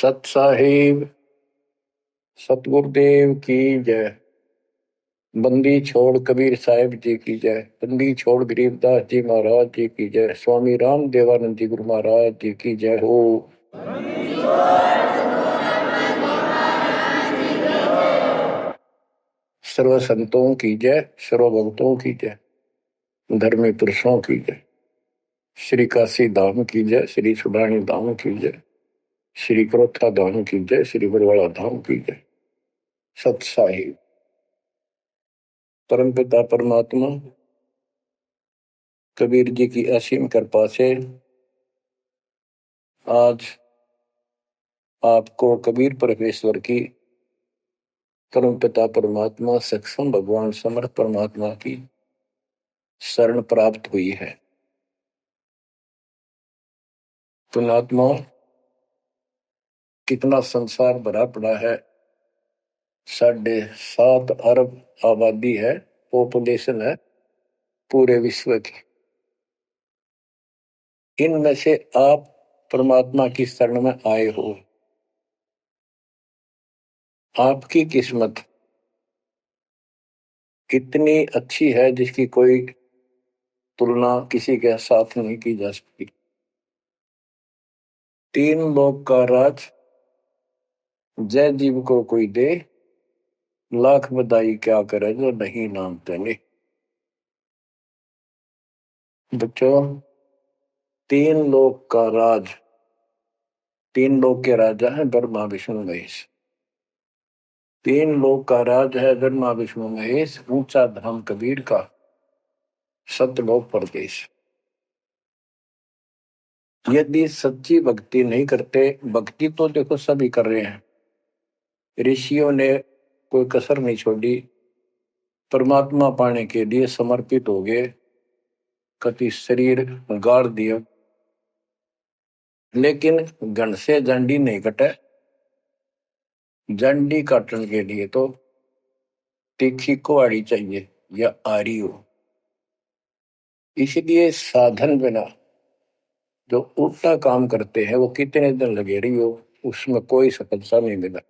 सत साहिब सतगुरुदेव की जय। बंदी छोड़ कबीर साहिब जी की जय। बंदी छोड़ गरीबदास जी महाराज जी की जय। स्वामी राम देवानंद जी गुरु महाराज जी की जय हो। सर्व संतों की जय, सर्व भक्तों की जय, धर्मी पुरुषों की जय। श्री काशी धाम की जय, श्री सुडानी धाम की जय, श्री क्रोथा धाम की जय, श्री बरवाड़ा धाम की जय। सत साहिब परम पिता परमात्मा कबीर जी की असीम कृपा से आज आपको कबीर परमेश्वर की परम पिता परमात्मा सक्षम भगवान समर्थ परमात्मा की शरण प्राप्त हुई है। पुण्यात्मा, कितना संसार भरा पड़ा है। 7.5 अरब आबादी है, पॉपुलेशन है पूरे विश्व की। इनमें से आप परमात्मा की शरण में आए हो। आपकी किस्मत इतनी अच्छी है जिसकी कोई तुलना किसी के साथ नहीं की जा सकती। 3 लोक का राज जय जीव को कोई दे, लाख बधाई क्या करे जो नहीं नाम तेने। बच्चों, 3 लोक का राज, 3 लोक के राजा है ब्रह्मा विष्णु महेश। 3 लोक का राज है ब्रह्मा विष्णु महेश। ऊंचा धाम कबीर का, सतलोक परदेश। यदि सच्ची भक्ति नहीं करते, भक्ति तो देखो सभी कर रहे हैं, ऋषियों ने कोई कसर नहीं छोड़ी, परमात्मा पाने के लिए समर्पित हो गए, कति शरीर गाड़ दिया, लेकिन घन से जंडी नहीं कटे। जंडी काटने के लिए तो तीखी कुहाड़ी चाहिए या आरी हो। इसलिए साधन बिना जो उल्टा काम करते हैं वो कितने दिन लगे रही हो, उसमें कोई सफलता नहीं मिला।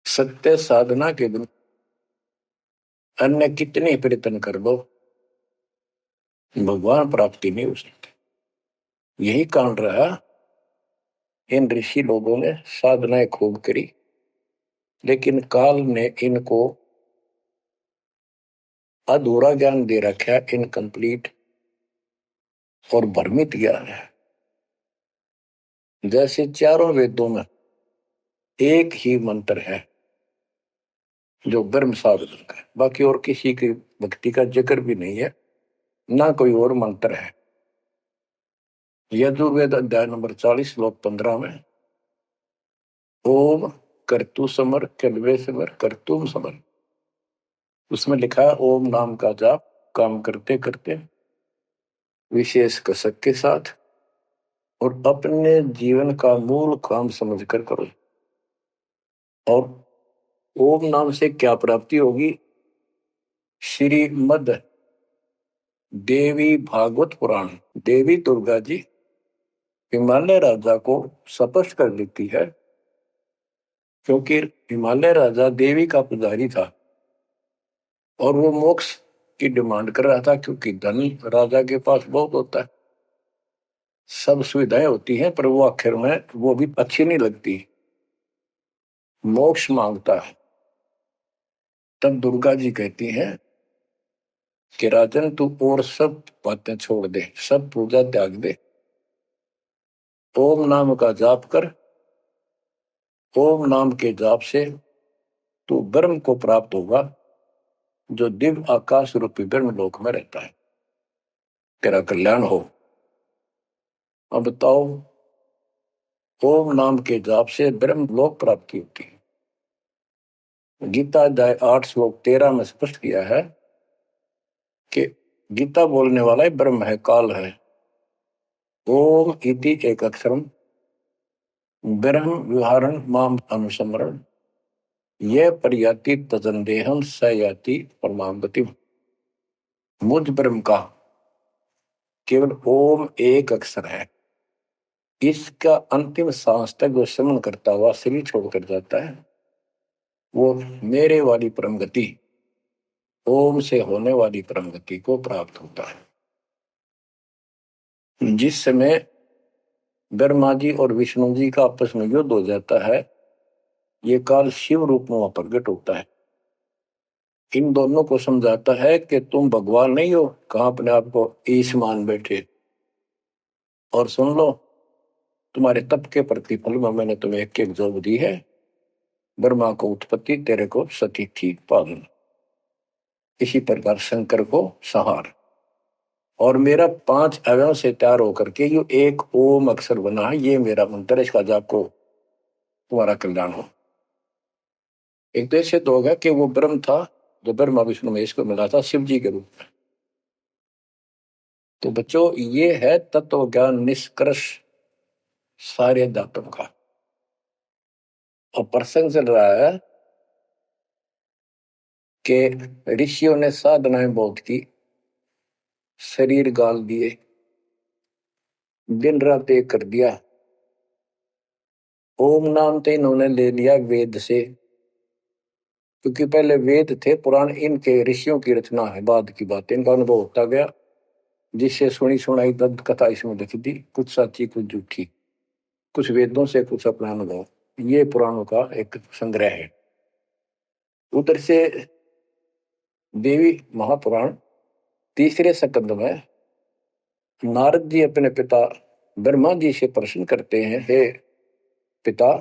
सत्य साधना के दिन अन्य कितने प्रयत्न कर लो, भगवान प्राप्ति नहीं हो सकती। यही कारण रहा, इन ऋषि लोगों ने साधनाएं खूब करी, लेकिन काल ने इनको अधूरा ज्ञान दे रखा है, इनकम्प्लीट और भ्रमित ज्ञान है। जैसे चारों वेदों में एक ही मंत्र है जो ब्रह्म साधन का है, बाकी और किसी की भक्ति का जिक्र भी नहीं है, ना कोई और मंत्र है। यजुर्वेद अध्याय नंबर 40 श्लोक 15 में ओम कर्तु समर कल्वे समर कर्तुम समर, उसमें लिखा है ओम नाम का जाप काम करते करते विशेष कसक के साथ और अपने जीवन का मूल काम समझकर करो। और ओम नाम से क्या प्राप्ति होगी? श्रीमद देवी भागवत पुराण, देवी दुर्गा जी हिमालय राजा को स्पष्ट कर देती है, क्योंकि हिमालय राजा देवी का पुजारी था और वो मोक्ष की डिमांड कर रहा था, क्योंकि धन राजा के पास बहुत होता है, सब सुविधाएं होती हैं, पर वो आखिर में वो भी अच्छी नहीं लगती, मोक्ष मांगता है। तब दुर्गा जी कहती हैं कि राजन तू और सब बातें छोड़ दे, सब पूजा त्याग दे, ओम नाम का जाप कर। ओम नाम के जाप से तू ब्रह्म को प्राप्त होगा, जो दिव्य आकाश रूपी ब्रह्म लोक में रहता है। तेरा कल्याण हो। अब बताओ, ओम नाम के जाप से ब्रह्म लोक प्राप्ति होती है। गीता अध्याय 8 श्लोक 13 में स्पष्ट किया है कि गीता बोलने वाला ही ब्रह्म है, काल है। ओम इति एक अक्षरम ब्रह्म विहारण माम अनुसमरण ये प्रयाति तजंदेहम स याति परमाम गतिम। मुझ ब्रह्म का केवल ओम एक अक्षर है, इसका अंतिम सांस तक जो समन करता हुआ शरीर छोड़कर जाता है, वो मेरे वाली परम गति, ओम से होने वाली परम गति को प्राप्त होता है। जिस समय ब्रह्मा जी और विष्णु जी का आपस में युद्ध हो जाता है, ये काल शिव रूप में वहां प्रकट होता है। इन दोनों को समझाता है कि तुम भगवान नहीं हो, कहां अपने आप को ईश मान बैठे, और सुन लो, तुम्हारे तप के प्रतिफल में मैंने तुम्हें एक एक जोग दी है। ब्रह्मा को उत्पत्ति, तेरे को सती थी पालन। इसी प्रकार शंकर को संहार, और मेरा 5 अवयव से तैयार होकर के जो एक ओम अक्षर बना है, ये मेरा मंत्र, इसका जाप को तुम्हारा कल्याण हो। एक तो ऐसे तो होगा कि वो ब्रह्म था जो ब्रह्मा विष्णु महेश को मिला था शिव जी के रूप में। तो बच्चों, ये है तत्व ज्ञान निष्कर्ष सारे अध्यात्म का। और प्रसंग चल रहा है कि ऋषियों ने साधनाएं बहुत की, शरीर गाल दिए, दिन रात एक कर दिया। ओम नाम तो इन्होंने ले लिया वेद से, क्योंकि पहले वेद थे पुराण, इनके ऋषियों की रचना है, बाद की बात, इनका अनुभव होता गया, जिससे सुनी सुनाई दंत कथा इसमें लिख दी, कुछ सच्ची कुछ झूठी, कुछ वेदों से कुछ अपना अनुभव। ये पुराणों का एक संग्रह है। उधर से देवी महापुराण तीसरे स्कंद में नारद जी अपने पिता ब्रह्मा जी से प्रश्न करते हैं, हे पिता,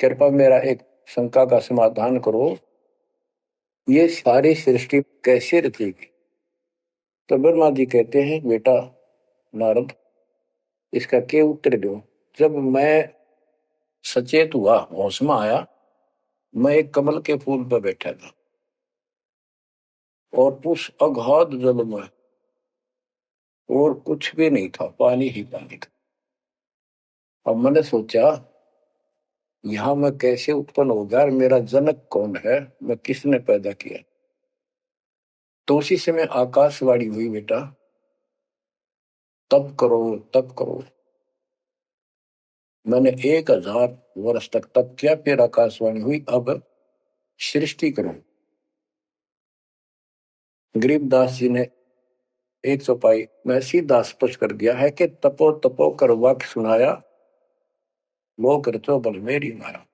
कृपा मेरा एक शंका का समाधान करो, ये सारी सृष्टि कैसे रचेगी। तो ब्रह्मा जी कहते हैं, बेटा नारद, इसका क्या उत्तर दो। जब मैं सचेत हुआ, होश में आया, मैं एक कमल के फूल पर बैठा था, और उस अगाध जल में और कुछ भी नहीं था, पानी ही पानी था। अब मैंने सोचा, यहां मैं कैसे उत्पन्न हो गया, मेरा जनक कौन है, मैं किसने पैदा किया। तो उसी समय आकाशवाणी हुई, बेटा तप करो तप करो। मैंने 1000 वर्ष तक तप किया, फिर आकाशवाणी हुई, अब सृष्टि करो। गरीबदास जी ने 100 पाई में सीधा स्पष्ट कर दिया है कि तपो तपो कर वाक्य सुनाया, वो करतो बल मेरी माया।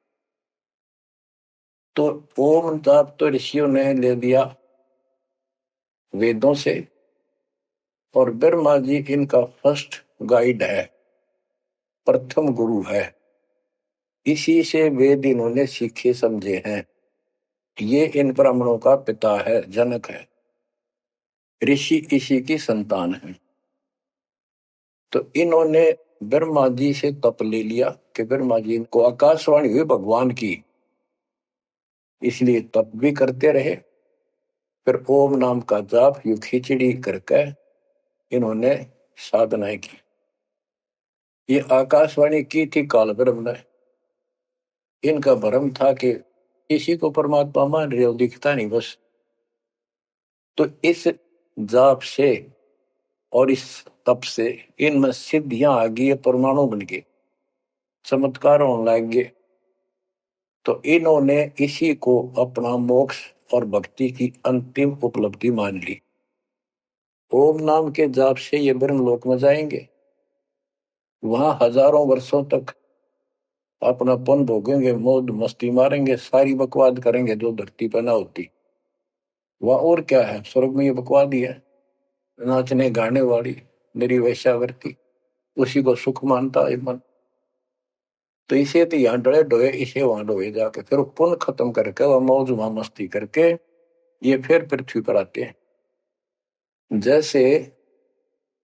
तो ओम जाप तो ऋषियों ने ले दिया वेदों से, और ब्रह्मा जी इनका फर्स्ट गाइड है, प्रथम गुरु है। इसी से वेद इन्होंने सीखे समझे हैं। ये इन ब्राह्मणों का पिता है, जनक है, ऋषि इसी की संतान है। तो इन्होंने ब्रह्मा जी से तप ले लिया कि ब्रह्मा जी को आकाशवाणी हुई भगवान की, इसलिए तप भी करते रहे। फिर ओम नाम का जाप यू खिचड़ी करके इन्होंने साधनाएं की। ये आकाशवाणी की थी काल ब्रह्म ने। इनका भ्रम था कि इसी को परमात्मा मान रहे हो, दिखता नहीं बस। तो इस जाप से और इस तप से इनमें सिद्धियां आ गई, परमाणु बन गए, चमत्कार होने लग गए। तो इन्होंने इसी को अपना मोक्ष और भक्ति की अंतिम उपलब्धि मान ली। ओम नाम के जाप से ये ब्रह्मलोक में जाएंगे, वहां हजारों वर्षों तक अपना पन भोगेंगे, मौज मस्ती मारेंगे, सारी बकवाद करेंगे जो धरती पर ना होती। वह और क्या है, स्वर्ग में ये बकवाद ही है, नाचने गाने वाली मेरी वैश्यावृत्ति, उसी को सुख मानता है मन। तो इसे तो यहाँ डरे डोए, इसे वहां डोए जाके, फिर पुण्य खत्म करके वह मौज वहां मस्ती करके ये फिर पृथ्वी पर आते हैं। जैसे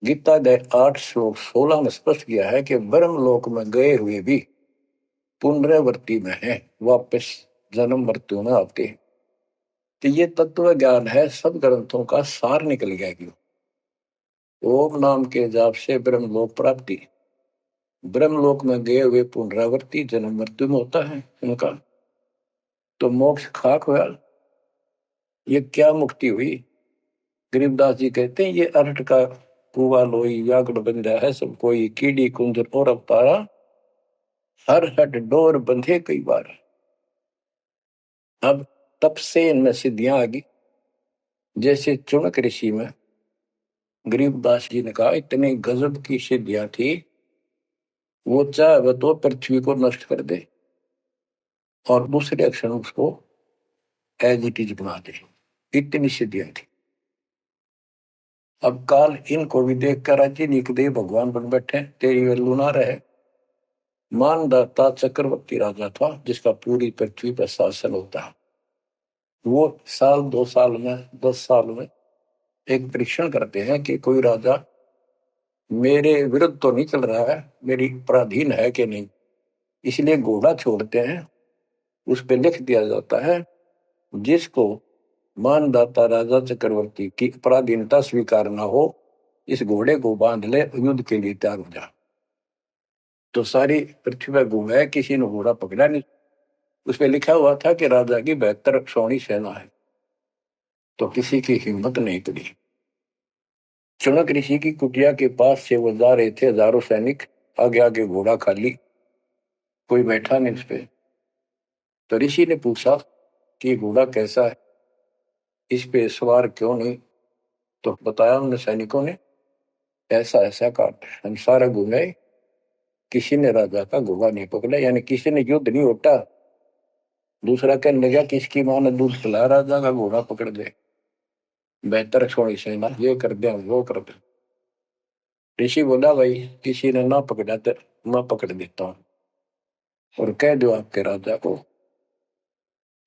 गीता अध्याय 8 श्लोक 16 में स्पष्ट किया है कि ब्रह्मलोक में गए हुए भी पुनरावृत्ति में है, वापस जन्म मृत्यु में आते हैं। तो ये तत्व ज्ञान है, सब ग्रंथों का सार निकल गया। क्यों? ओम नाम के जाप से ब्रह्मलोक प्राप्ति, ब्रह्मलोक में गए हुए पुनरावृत्ति जन्म मृत्यु में होता है उनका। तो मोक्ष खाक हुआ, ये क्या मुक्ति हुई। गरीबदास जी कहते हैं, ये अरहट का कुआ लोई यागड़ बंधा है सब कोई, कीड़ी कुंजर और अवतारा, हर हट डोर बंधे कई बार। अब तब से इनमें सिद्धियां आ गई। जैसे चुनक ऋषि में गरीबदास जी ने कहा इतनी गजब की सिद्धियां थी, वो चाहे तो पृथ्वी को नष्ट कर दे और दूसरे क्षण उसको एज इट इज बना दे, इतनी सिद्धियां थी। अब काल इनको भी देख कर राजी निकदे भगवान बन बैठे, तेरी वैल्यू ना रहे। मानदाता चक्रवर्ती राजा था जिसका पूरी पृथ्वी पर शासन होता है। वो साल 2 साल में 10 साल में एक परीक्षण करते हैं कि कोई राजा मेरे विरुद्ध तो नहीं चल रहा है, मेरी पराधीन है कि नहीं। इसलिए घोड़ा छोड़ते हैं, उस पर लिख दिया जाता है जिसको मानदाता राजा चक्रवर्ती की पराधीनता स्वीकार न हो, इस घोड़े को बांध ले, युद्ध के लिए तैयार हो जा। तो सारी पृथ्वी पर घूमे, किसी ने घोड़ा पकड़ा नहीं। उस पर लिखा हुआ था कि राजा की 72 सौणी सेना है, तो किसी की हिम्मत नहीं करी। चुनक ऋषि की कुटिया के पास से वो जा रहे थे, हजारों सैनिक, आगे आगे घोड़ा खाली, कोई बैठा नहीं उस पे। तो ऋषि ने पूछा कि घोड़ा कैसा है, इस पे सवार क्यों नहीं। तो बताया उन सैनिकों ने, ऐसा ऐसा काट हम सारा घूमे, किसी ने राजा का घोड़ा नहीं पकड़ा, यानी किसी ने युद्ध नहीं होता। दूसरा कहने लगा किसकी मां ने दूध पिलाया, राजा का घोड़ा पकड़ दे, 72 सौणी सेना, ये कर दे वो कर दे। ऋषि बोला भाई किसी ने ना पकड़ा तो मैं पकड़ देता हूं और कह दो आपके राजा को।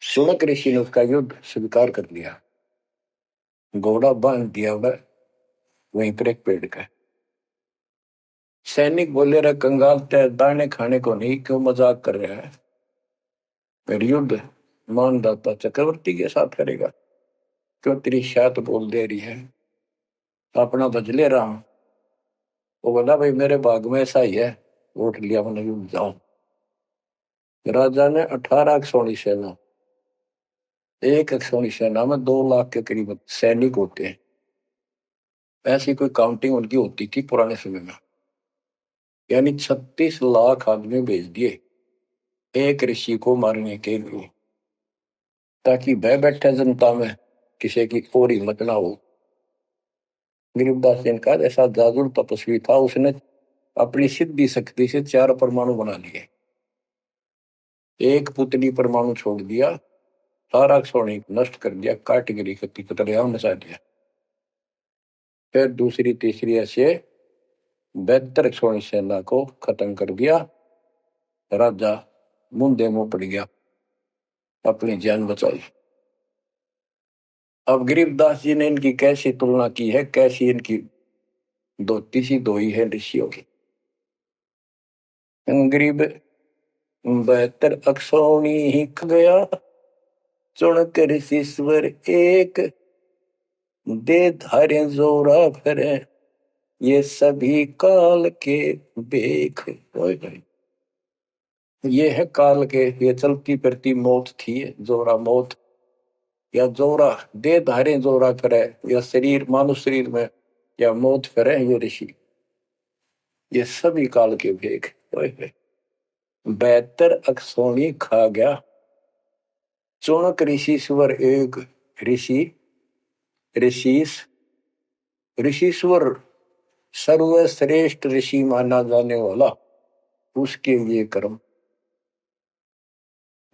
सुनक ऋषि ने उसका युद्ध स्वीकार कर लिया, घोड़ा बांध दिया वह वहीं पर एक पेड़ का। सैनिक बोले रहे कंगाल तय दाने खाने को नहीं, क्यों मजाक कर रहा है, फिर युद्ध मानदाता चक्रवर्ती के साथ करेगा, क्यों तेरी शायद बोल दे रही है, अपना बज ले रहा हूं। वो बोला भाई मेरे भाग में ऐसा ही है, वोट लिया मैंने युद्ध जाऊं। राजा ने 18 सौणी सेना, एक सौणी सेना में 2 लाख के करीब सैनिक होते हैं। ऐसी कोई काउंटिंग उनकी होती थी पुराने समय में, यानी 36 लाख आदमी भेज दिए एक ऋषि को मारने के लिए, ताकि भय बैठे जनता में किसी की और हिम्मत ना हो। गरीबदास जी का ऐसा जादू तपस्वी था, उसने अपनी सिद्धि शक्ति से 4 परमाणु बना लिए, एक पुतली परमाणु छोड़ दिया, सारा सोने नष्ट कर दिया, काटगिरी कति कतलेआम मचा दिया। फिर दूसरी तीसरी ऐसे 72 सोनी सेना को खत्म कर दिया। राजा मुंदे मुंह पड़ गया, अपनी जान बचाई। अब गरीबदास जी ने इनकी कैसी तुलना की है, कैसी इनकी धोती सी धोई है ऋषियों की। गरीब 72 अक्षौणी ही गया, चुनक ऋषिश्वर एक, दे धारे जोरा फिरे, ये सभी काल के बेख। ये है काल के, ये चलती फिरती मौत थी, जोरा मौत, या जोरा दे धारे जोरा करे, या शरीर मानुष शरीर में या मौत करे, ये ऋषि, ये सभी काल के भेख। 72 अक्षौणी खा गया, चुनक ऋषिश्वर एक, ऋषि ऋषिस ऋषिश्वर सर्वश्रेष्ठ ऋषि माना जाने वाला, उसके ये कर्म।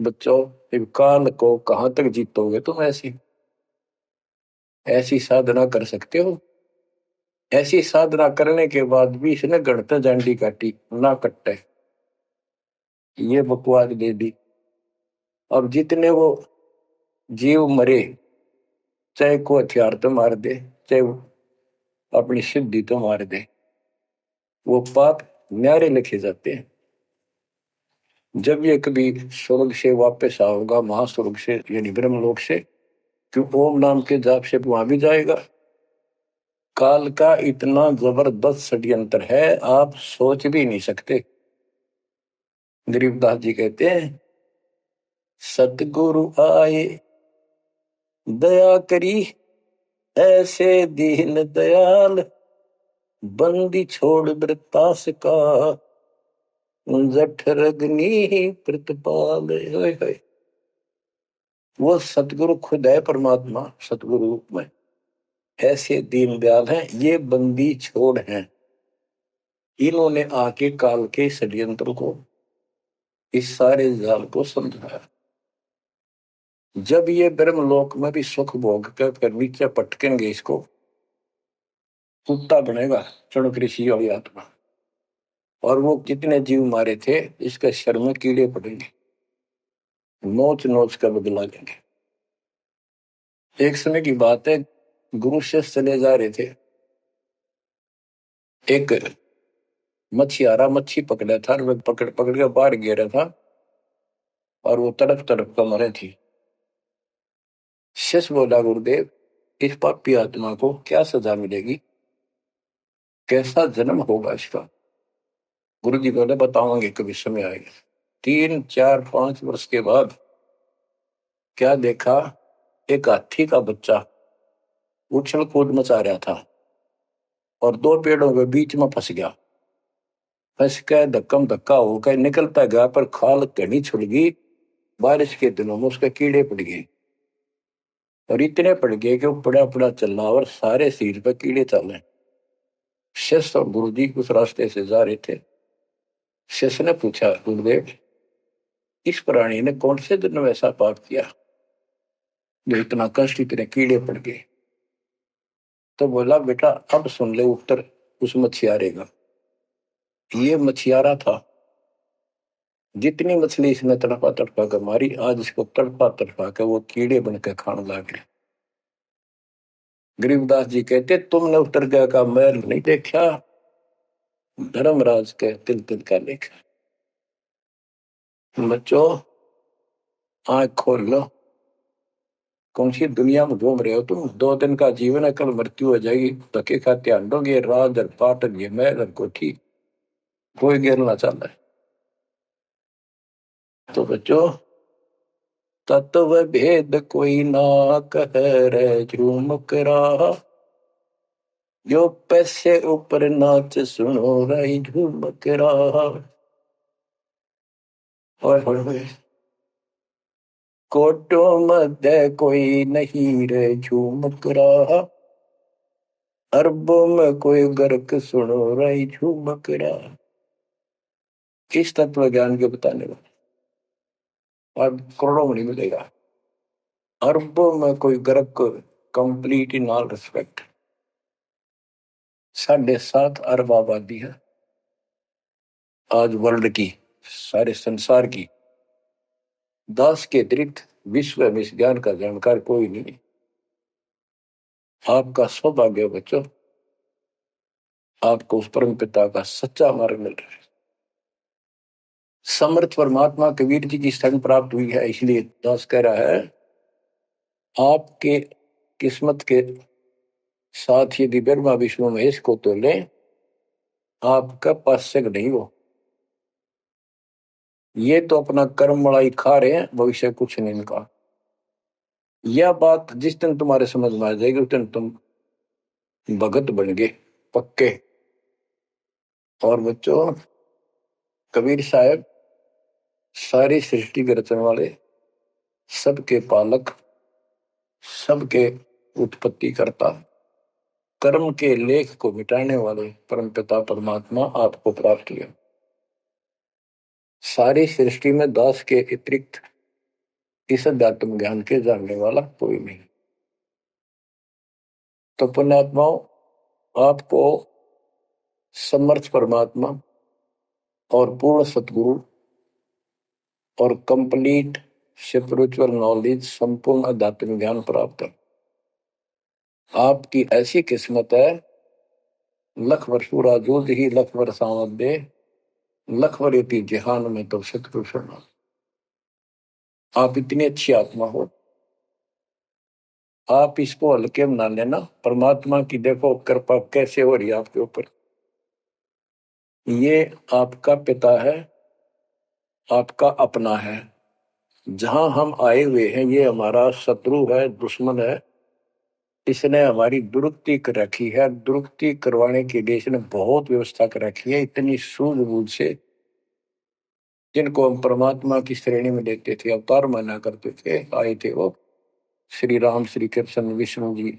बच्चों काल को कहां तक जीतोगे तुम, ऐसी ऐसी साधना कर सकते हो। ऐसी साधना करने के बाद भी इसने गणत झंडी काटी ना कट्टे, ये बकवास दे दी। अब जितने वो जीव मरे, चाहे को हथियार तो मार दे, चाहे अपनी सिद्धि तो मार दे, वो पाप न्यारे लिखे जाते हैं। जब ये कभी स्वर्ग से वापस आओगा, महास्वर्ग से यानी ब्रह्मलोक से, क्यों ओम नाम के जाप से वहां भी जाएगा। काल का इतना जबरदस्त षड्यंत्र है, आप सोच भी नहीं सकते। गरीबदास जी कहते हैं, सतगुरु आए दया करी, ऐसे दीन दयाल, बंदी छोड़ वृत्तास का, जठरग्नि प्रतिपाल। वो सतगुरु खुद है, परमात्मा सतगुरु रूप में ऐसे दीनदयाल हैं, ये बंदी छोड़ हैं। इन्होंने आके काल के षड्यंत्र को, इस सारे जाल को समझाया। जब ये ब्रह्मलोक में भी सुख भोग कर फिर नीचे पटकेंगे, इसको कुत्ता बनेगा चढ़ ऋषि वाली आत्मा। और वो कितने जीव मारे थे, इसके शर में कीड़े पड़ेंगे, नोच नोच कर बदला लेंगे। एक समय की बात है, गुरु शिष्य चले जा रहे थे। एक मछियारा मच्छी पकड़ा था, और पकड़ पकड़ के बाहर गिरा था, और वो तड़प तड़प कर मरे थी। शिष्य बोला, गुरुदेव इस पापी आत्मा को क्या सजा मिलेगी, कैसा जन्म होगा इसका? गुरु जी बोले, बताओगे कभी समय आएगा। 3, 4, 5 वर्ष के बाद क्या देखा, एक हाथी का बच्चा उछल कूद मचा रहा था और 2 पेड़ों के बीच में फंस गया। फंस के धक्कम धक्का होकर निकलता गया, पर खाल घनी छुड़ गई। बारिश के दिनों में उसके कीड़े पड़ गए, और इतने पड़ गए कि वो पड़ा पड़ा चल रहा, और सारे शरीर पर कीड़े चल रहे। शिष्य और गुरु जी उस रास्ते से जा रहे थे। शिष्य ने पूछा, गुरुदेव इस प्राणी ने कौन से दिन में ऐसा पाप किया जो इतना कष्ट, इतने कीड़े पड़ गए? तो बोला, बेटा अब सुन ले उत्तर उस मछियारे का। ये मछियारा था, जितनी मछली इसने तड़पा तड़पा कर मारी, आज इसको तड़पा तड़पा कर वो कीड़े बनकर खाने लग गए। गरीबदास जी कहते, तुमने उत्तर का महल नहीं देखा, धर्मराज के तिल तिल का लेखा। बच्चों आंख खोल लो, कौन सी दुनिया में घूम रहे हो तुम? 2 दिन का जीवन है, कल मृत्यु हो जाएगी। धक्के खाते आंडोगे, राज और पाट और ये महल और कोठी, कोई गिरना चाहता है। तो बच्चों तत्व भेद कोई ना कह रे झूमक रहा, जो पैसे ऊपर नाच सुनो रही झूमक रहा। और कोटो मध्य कोई नहीं रे झूमक रहा, अरबों में कोई गर्क सुनो रही झूमक रहा। किस तत्व ज्ञान के बताने वाले, और करोड़ों में नहीं मिलेगा। अरबों में कोई गर्क, कंप्लीट इन ऑल रिस्पेक्ट। 7.5 अरब आबादी है आज वर्ल्ड की, सारे संसार की। 10 के अतिरिक्त विश्व में इस ज्ञान का जानकार कोई नहीं। आपका सौभाग्य बच्चों, आपको उस परम पिता का सच्चा मार्ग मिल रहा है। समर्थ परमात्मा कबीर जी की शरण प्राप्त हुई है, इसलिए दास कह रहा है, आपके किस्मत के साथ यदि ब्रह्मा विष्णु महेश को तो ले, आपका पास्यक नहीं हो। ये तो अपना कर्म मलाई खा रहे हैं, भविष्य कुछ नहीं इनका। यह बात जिस दिन तुम्हारे समझ में आ जाएगी, उस दिन तुम भगत बन गए पक्के। और बच्चों कबीर साहब सारी सृष्टि के रचने वाले, सबके पालक, सबके उत्पत्ति करता, कर्म के लेख को मिटाने वाले परमपिता परमात्मा आपको प्राप्त हुए। सारी सृष्टि में दास के अतिरिक्त इस अध्यात्म ज्ञान के जानने वाला कोई नहीं। तो पुण्यात्माओं, आपको समर्थ परमात्मा और पूर्ण सतगुरु और कंप्लीट स्पिरिचुअल नॉलेज, संपूर्ण अध्यात्म ज्ञान प्राप्त है। आपकी ऐसी किस्मत है, लख वर्षूरा जोध ही लख वर्षावत दे, लख वरेती जहान में तो सतपुरुष। आप इतनी अच्छी आत्मा हो, आप इसको हल्के में ना लेना। परमात्मा की देखो कृपा कैसे हो रही है आपके ऊपर। ये आपका पिता है, आपका अपना है। जहां हम आए हुए हैं, ये हमारा शत्रु है, दुश्मन है, इसने हमारी दुरुक्ति कर रखी है। दुरुक्ति करवाने के लिए इसने बहुत व्यवस्था कर रखी है, इतनी सूझबूझ से। जिनको हम परमात्मा की श्रेणी में लेते थे, अवतार माना करते थे, आए थे वो श्री राम, श्री कृष्ण, विष्णु जी,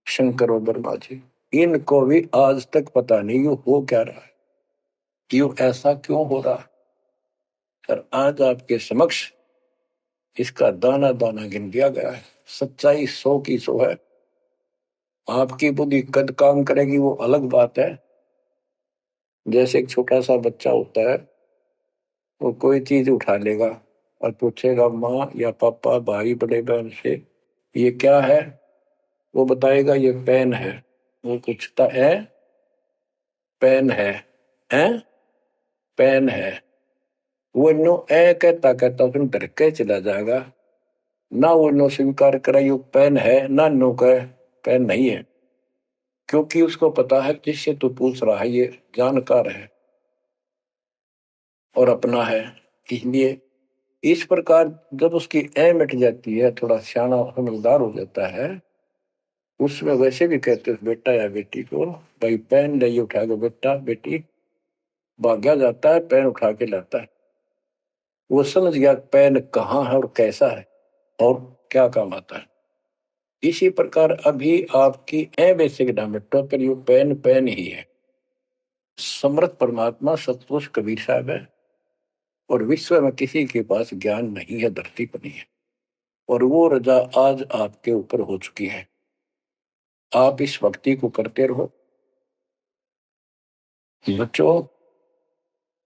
शंकर और ब्रह्मा जी। इनको भी आज तक पता नहीं ये हो क्या रहा है, क्यों ऐसा क्यों हो रहा है। और आज आपके समक्ष इसका दाना दाना गिन दिया गया है। सच्चाई 100 की 100 है। आपकी बुद्धि कद काम करेगी वो अलग बात है। जैसे एक छोटा सा बच्चा होता है, वो कोई चीज उठा लेगा और पूछेगा माँ या पापा, भाई, बड़े बहन से, ये क्या है। वो बताएगा ये पेन है। वो पूछता है पेन है पेन है। वो नो ए कहता कहता फिर डर के चला जाएगा। ना वो नो स्वीकार करे ये पेन है, ना नो कहे पेन नहीं है, क्योंकि उसको पता है जिससे तू पूछ रहा है ये जानकार है और अपना है। इसलिए इस प्रकार जब उसकी ए मिट जाती है, थोड़ा सियाना समझदार हो जाता है, उसमें वैसे भी कहते हैं बेटा या बेटी को, भाई पेन नहीं उठा के बेटा बेटी, भाग्या जाता है पेन उठा के लाता है। वो समझ गया पेन कहाँ है और कैसा है और क्या काम आता है। इसी प्रकार अभी आपकी ए बेसिक डायमेट्रो पर यू पेन पेन ही है। समर्थ परमात्मा सतपुरुष कबीर साहब है और विश्व में किसी के पास ज्ञान नहीं है, धरती पर नहीं है। और वो रजा आज आपके ऊपर हो चुकी है। आप इस भक्ति को करते रहो बच्चों।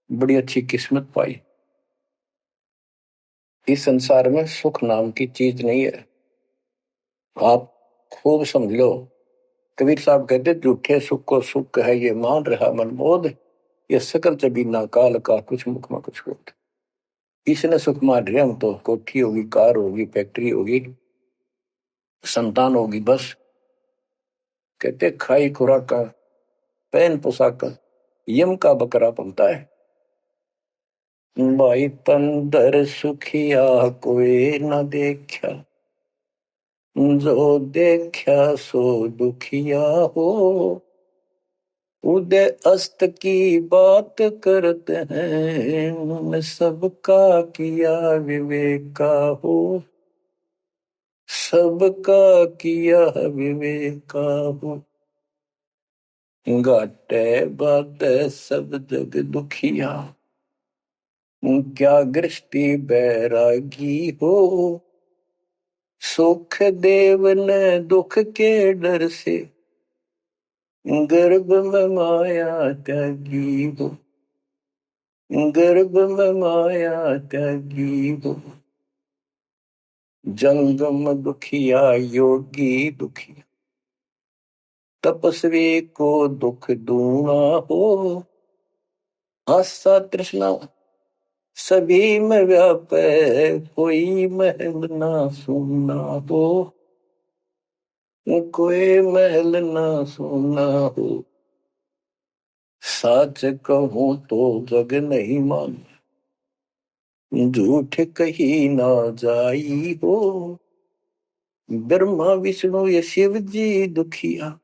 बड़ी अच्छी किस्मत पाई। इस संसार में सुख नाम की चीज नहीं है। आप खूब समझ लो। कबीर साहब कहते झूठे सुख को सुख है ये मान रहा मनमोद, ये सकल जबीना काल का कुछ मुख में कुछ बोध। इसने सुख मान रहे हम तो, कोठी होगी, कार होगी, फैक्ट्री होगी, संतान होगी, बस। कहते खाई खुराक का, पहन पोशाक का, यम का बकरा पलता है। भाई तंदर सुखिया कोई न देखा, जो देखा सो दुखिया हो। उदय अस्त की बात करते हैं, उन्होंने सबका किया विवेका हो। सबका किया विवेका हो। घाटे बाटे सब जग दुखिया, क्या गृष्टि बैरागी हो। सुख देव ने दुख के डर से, गर्भ में माया त्यागी हो। गर्भ में माया त्यागी हो। जंगम दुखिया योगी दुखिया, तपस्वी को दुख दूना हो। आशा तृष्णा सभी में व्यापे, कोई महल ना सुना हो। कोई महल ना सुना हो। सच कहूं तो जग नहीं मान, झूठ कही ना जाई हो। ब्रह्मा विष्णु ये शिव जी दुखिया,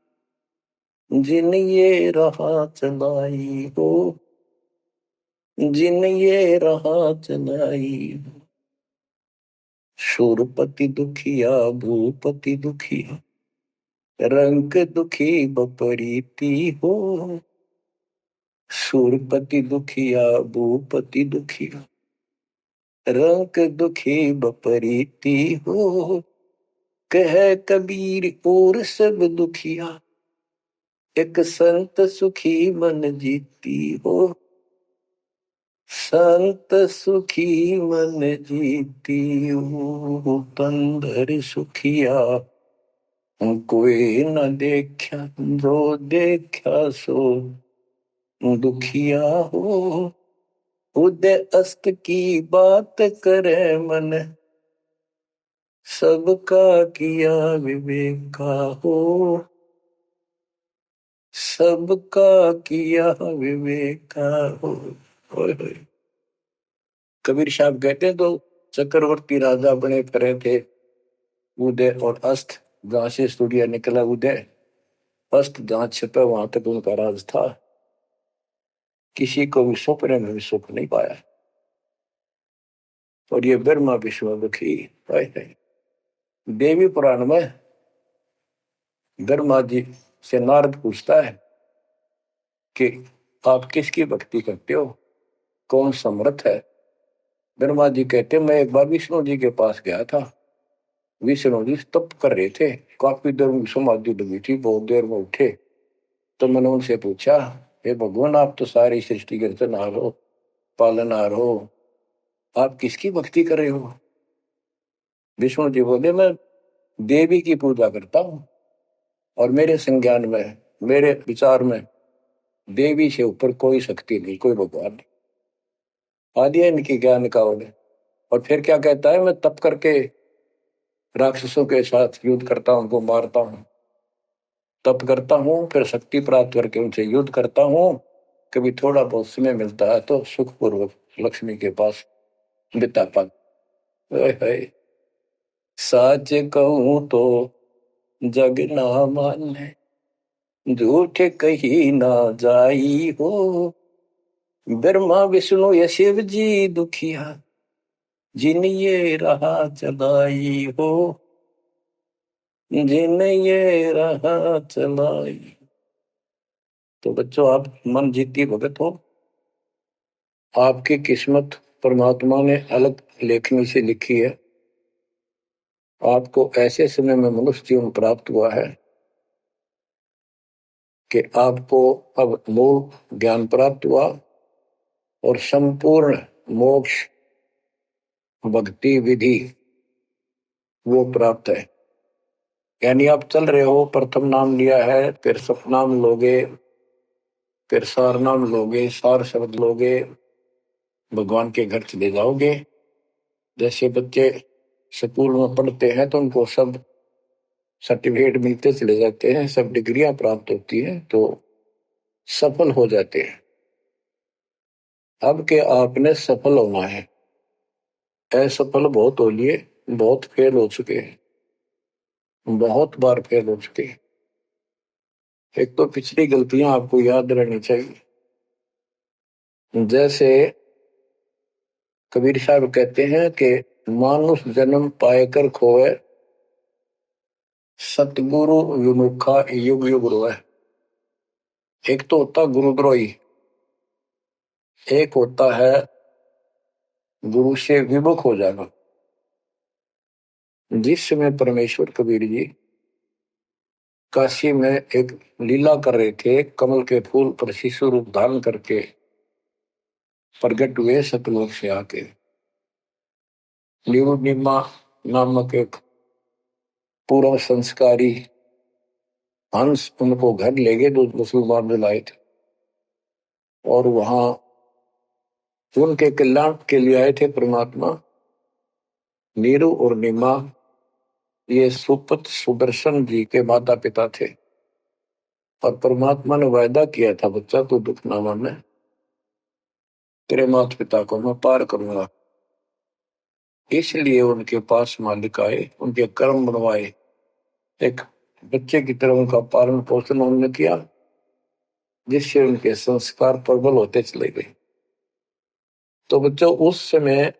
जिन ये राह चलाई हो। जिन ये राह चलाई हो। शूरपति दुखिया भूपति दुखिया, रंग दुखी बपरीती हो। शूरपति दुखिया भूपति दुखिया, रंग दुखी बपरीती हो। कह कबीर और सब दुखिया, एक संत सुखी मन जीती हो। संत सुखी मन जीती हो। तंदर सुखिया कोई न देखा, जो देखा सो दुखिया हो। उदय अस्त की बात करे मन, सबका किया विवेका हो। सबका किया विवेका हो। कबीर साहब कहते हैं तो चक्रवर्ती राजा बने फिरे थे, उदय और अस्त। जहां से सूर्य निकला उदय अस्त जहां छिपे वहां तक उनका राज था। किसी को भी सपने में भी सुख नहीं पाया। और ये ब्रह्मा विष्णु दुखी है। देवी पुराण में ब्रह्मा जी से नारद पूछता है कि आप किसकी भक्ति करते हो, कौन समर्थ है। ब्रह्मा जी कहते मैं एक बार विष्णु जी के पास गया था। विष्णु जी तप कर रहे थे, काफी देर में समाधि लगी थी, बहुत देर में उठे। तो मैंने उनसे पूछा, हे भगवान आप तो सारी सृष्टि के रचनहार हो, पालनहार हो, आप किसकी भक्ति कर रहे हो। विष्णु जी बोले मैं देवी की पूजा करता हूं और मेरे संज्ञान में, मेरे विचार में देवी से ऊपर कोई शक्ति नहीं, कोई भगवान नहीं। आदि है इनकी ज्ञान का उन्हें। और फिर क्या कहता है, मैं तप करके राक्षसों के साथ युद्ध करता हूं, उनको मारता हूं, तप करता हूं, फिर शक्ति प्राप्त करके उनसे युद्ध करता हूं। कभी थोड़ा बहुत समय मिलता है तो सुखपूर्वक लक्ष्मी के पास बिता पाता। सच कहूं तो जग ना माने, झूठ कही ना जाई हो। ब्रह्मा विष्णु या शिव जी दुखिया, जिन ये रहा चलाई हो, जिन ये रहा चलाई। तो बच्चों आप मन जीती भगत हो। आपकी किस्मत परमात्मा ने अलग लेखनी से लिखी है। आपको ऐसे समय में मनुष्य जीवन प्राप्त हुआ है कि आपको अब मूल ज्ञान प्राप्त हुआ और संपूर्ण मोक्ष भक्ति विधि वो प्राप्त है। यानी आप चल रहे हो, प्रथम नाम लिया है, फिर सपनाम लोगे, फिर सार नाम लोगे, सार शब्द लोगे, भगवान के घर चले जाओगे। जैसे बच्चे स्कूल में पढ़ते हैं तो उनको सब सर्टिफिकेट मिलते चले जाते हैं, सब डिग्रियां प्राप्त होती हैं तो सफल हो जाते हैं। अब के आपने सफल होना है। असफल बहुत हो लिए, बहुत फेल हो चुके हैं, बहुत बार फेल हो चुके हैं। एक तो पिछली गलतियां आपको याद रहनी चाहिए। जैसे कबीर साहब कहते हैं कि मानुष जन्म पाएकर खोए, सतगुरु विमुखा युग युग रोए। एक तो होता गुरुद्रोही, एक होता है गुरु से विमुख हो जाना। जिस समय परमेश्वर कबीर जी काशी में एक लीला कर रहे थे, कमल के फूल पर शिशु रूप धारण करके प्रकट हुए सतलोक से आके। निमा नामक एक पूर्व संस्कारी हंस उनको घर ले गए, जो मुसलमान में लाए थे, और वहां उनके कल्याण के लिए आए थे परमात्मा। नीरू और निमा ये सुपुत्र सुदर्शन जी के माता पिता थे। और परमात्मा ने वायदा किया था, बच्चा तू दुख ना माने, तेरे माता पिता को मैं पार करूंगा। इसलिए उनके पास मालिक आए, उनके कर्म बनवाए, एक बच्चे की तरह उनका पालन पोषण उन्होंने किया, जिससे उनके संस्कार प्रबल होते चले गए। तो बच्चों उस समय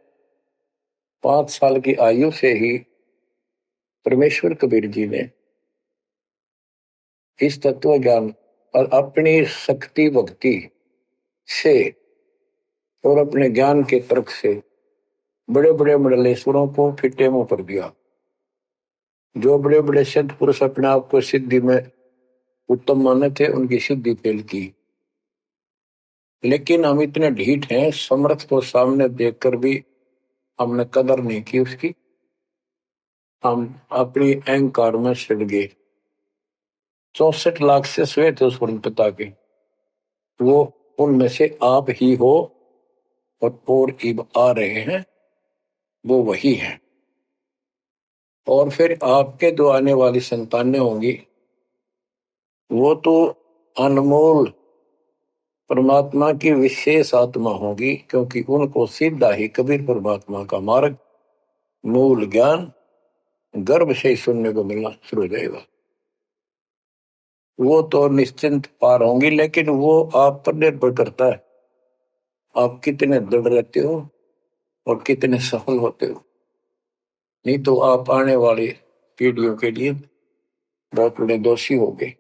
5 साल की आयु से ही परमेश्वर कबीर जी ने इस तत्व ज्ञान और अपनी शक्ति भक्ति से और अपने ज्ञान के तर्क से बड़े बड़े मंडलेश्वरों को फिटे मुंह कर दिया। जो बड़े बड़े सिद्ध पुरुष अपने आप को सिद्धि में उत्तम माने थे, उनकी सिद्धि फेल की। लेकिन हम इतने ढीठ हैं, समर्थ को सामने देखकर भी हमने कदर नहीं की उसकी। हम अपनी अहंकार में सड़ गए। 64 लाख से स्वे थे उस वर्ण पिता के, वो उनमें से आप ही हो और इब आ रहे हैं, वो वही है। और फिर आपके जो आने वाली संतानें होंगी वो तो अनमोल परमात्मा की विशेष आत्मा होगी, क्योंकि उनको सीधा ही कबीर परमात्मा का मार्ग, मूल ज्ञान गर्भ से ही सुनने को मिलना शुरू हो जाएगा। वो तो निश्चिंत पार होंगी, लेकिन वो आप पर निर्भर करता है आप कितने दृढ़ रहते हो और कितने सफल होते हो। नहीं तो आप आने वाली पीढ़ियों के लिए बहुत बड़े दोषी हो गए।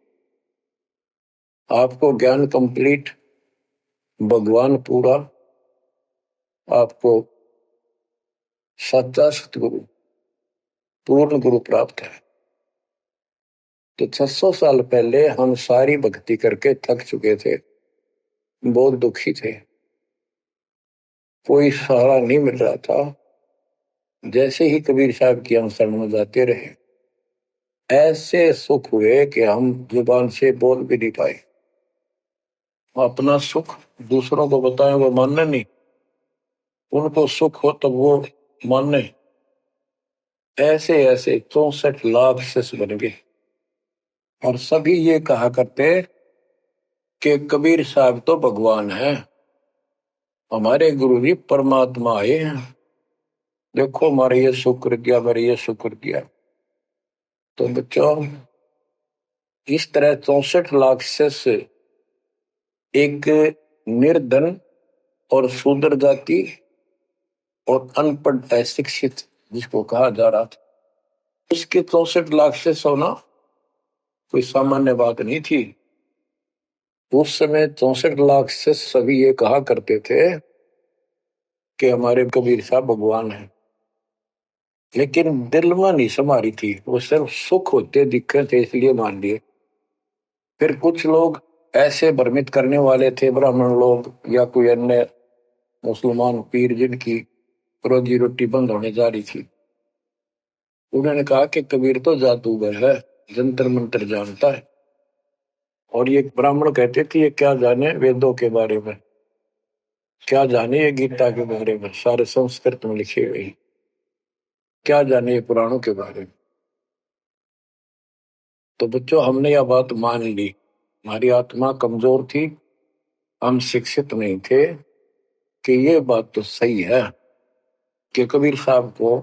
आपको ज्ञान कंप्लीट, भगवान पूरा, आपको सच्चा सतगुरु पूर्ण गुरु प्राप्त है। तो 600 साल पहले हम सारी भक्ति करके थक चुके थे, बहुत दुखी थे, कोई सहारा नहीं मिल रहा था। जैसे ही कबीर साहब की हम शरण में जाते रहे, ऐसे सुख हुए कि हम जुबान से बोल भी नहीं पाए। अपना सुख दूसरों को बताएं वो मानने नहीं, उनको सुख हो तब वो मानने। ऐसे ऐसे 64 लाख शिष्य बन गए और सभी ये कहा करते कि कबीर साहब तो भगवान है, हमारे गुरु जी परमात्मा आए हैं, देखो हमारे ये शुक्र किया, हमारे ये शुक्र किया। तो बच्चों, इस तरह 64 लाख शिष्य एक निर्धन और शूद्र जाति और अनपढ़ अशिक्षित जिसको कहा जा रहा था, उसके 64 लाख शिष्य होना कोई सामान्य बात नहीं थी। उस समय 64 लाख शिष्य सभी ये कहा करते थे कि हमारे कबीर साहब भगवान हैं, लेकिन दिल में नहीं समारी थी, वो सिर्फ सुख होते दिक्कत थे इसलिए मान लिए। फिर कुछ लोग ऐसे भ्रमित करने वाले थे, ब्राह्मण लोग या कोई अन्य मुसलमान पीर जिनकी रोजी रोटी बंद होने जा रही थी, उन्होंने कहा कि कबीर तो जादूगर है, जंतर मंत्र जानता है। और ये ब्राह्मण कहते थे ये क्या जाने वेदों के बारे में, क्या जाने ये गीता के बारे में, सारे संस्कृत में लिखे हुए, क्या जाने ये पुराणों के बारे में। तो बच्चों, हमने यह बात मान ली, हमारी आत्मा कमजोर थी, हम शिक्षित नहीं थे कि ये बात तो सही है कि कबीर साहब को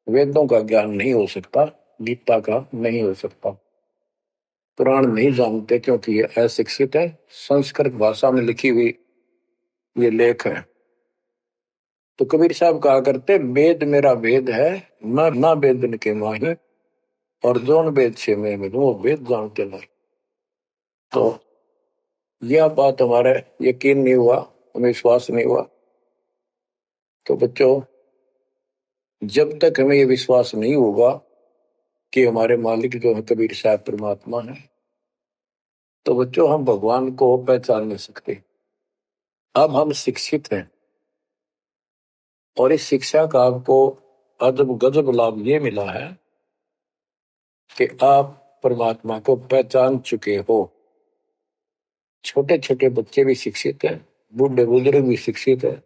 वेदों का ज्ञान नहीं हो सकता, गीता का नहीं हो सकता, पुराण नहीं जानते क्योंकि ये अशिक्षित है, संस्कृत भाषा में लिखी हुई ये लेख है। तो कबीर साहब कहा करते वेद मेरा वेद है, मैं ना वेदन के माही, और जोन वेद से मैं मिलूं वो वेद जानते नहीं। तो यह बात हमारे यकीन नहीं हुआ, हमें विश्वास नहीं हुआ। तो बच्चों, जब तक हमें ये विश्वास नहीं होगा कि हमारे मालिक जो है कबीर साहब परमात्मा है, तो बच्चों हम भगवान को पहचान नहीं सकते। अब हम शिक्षित हैं और इस शिक्षा का आपको अजब गजब लाभ ये मिला है कि आप परमात्मा को पहचान चुके हो। छोटे छोटे बच्चे भी शिक्षित हैं, बूढ़े बुजुर्ग भी शिक्षित है,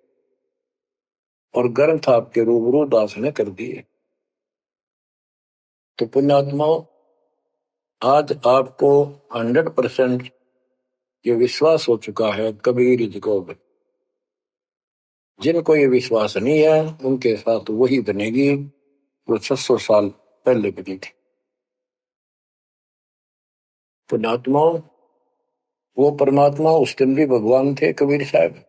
और ग्रंथ आपके रूबरू दास ने कर दिए। तो पुण्यात्माओं, आज आपको 100% ये विश्वास हो चुका है कबीर इज गॉड। जिनको ये विश्वास नहीं है उनके साथ वही बनेगी जो 600 साल पहले बनी थी। पुण्यात्माओं, वो परमात्मा उस दिन भी भगवान थे कबीर साहब,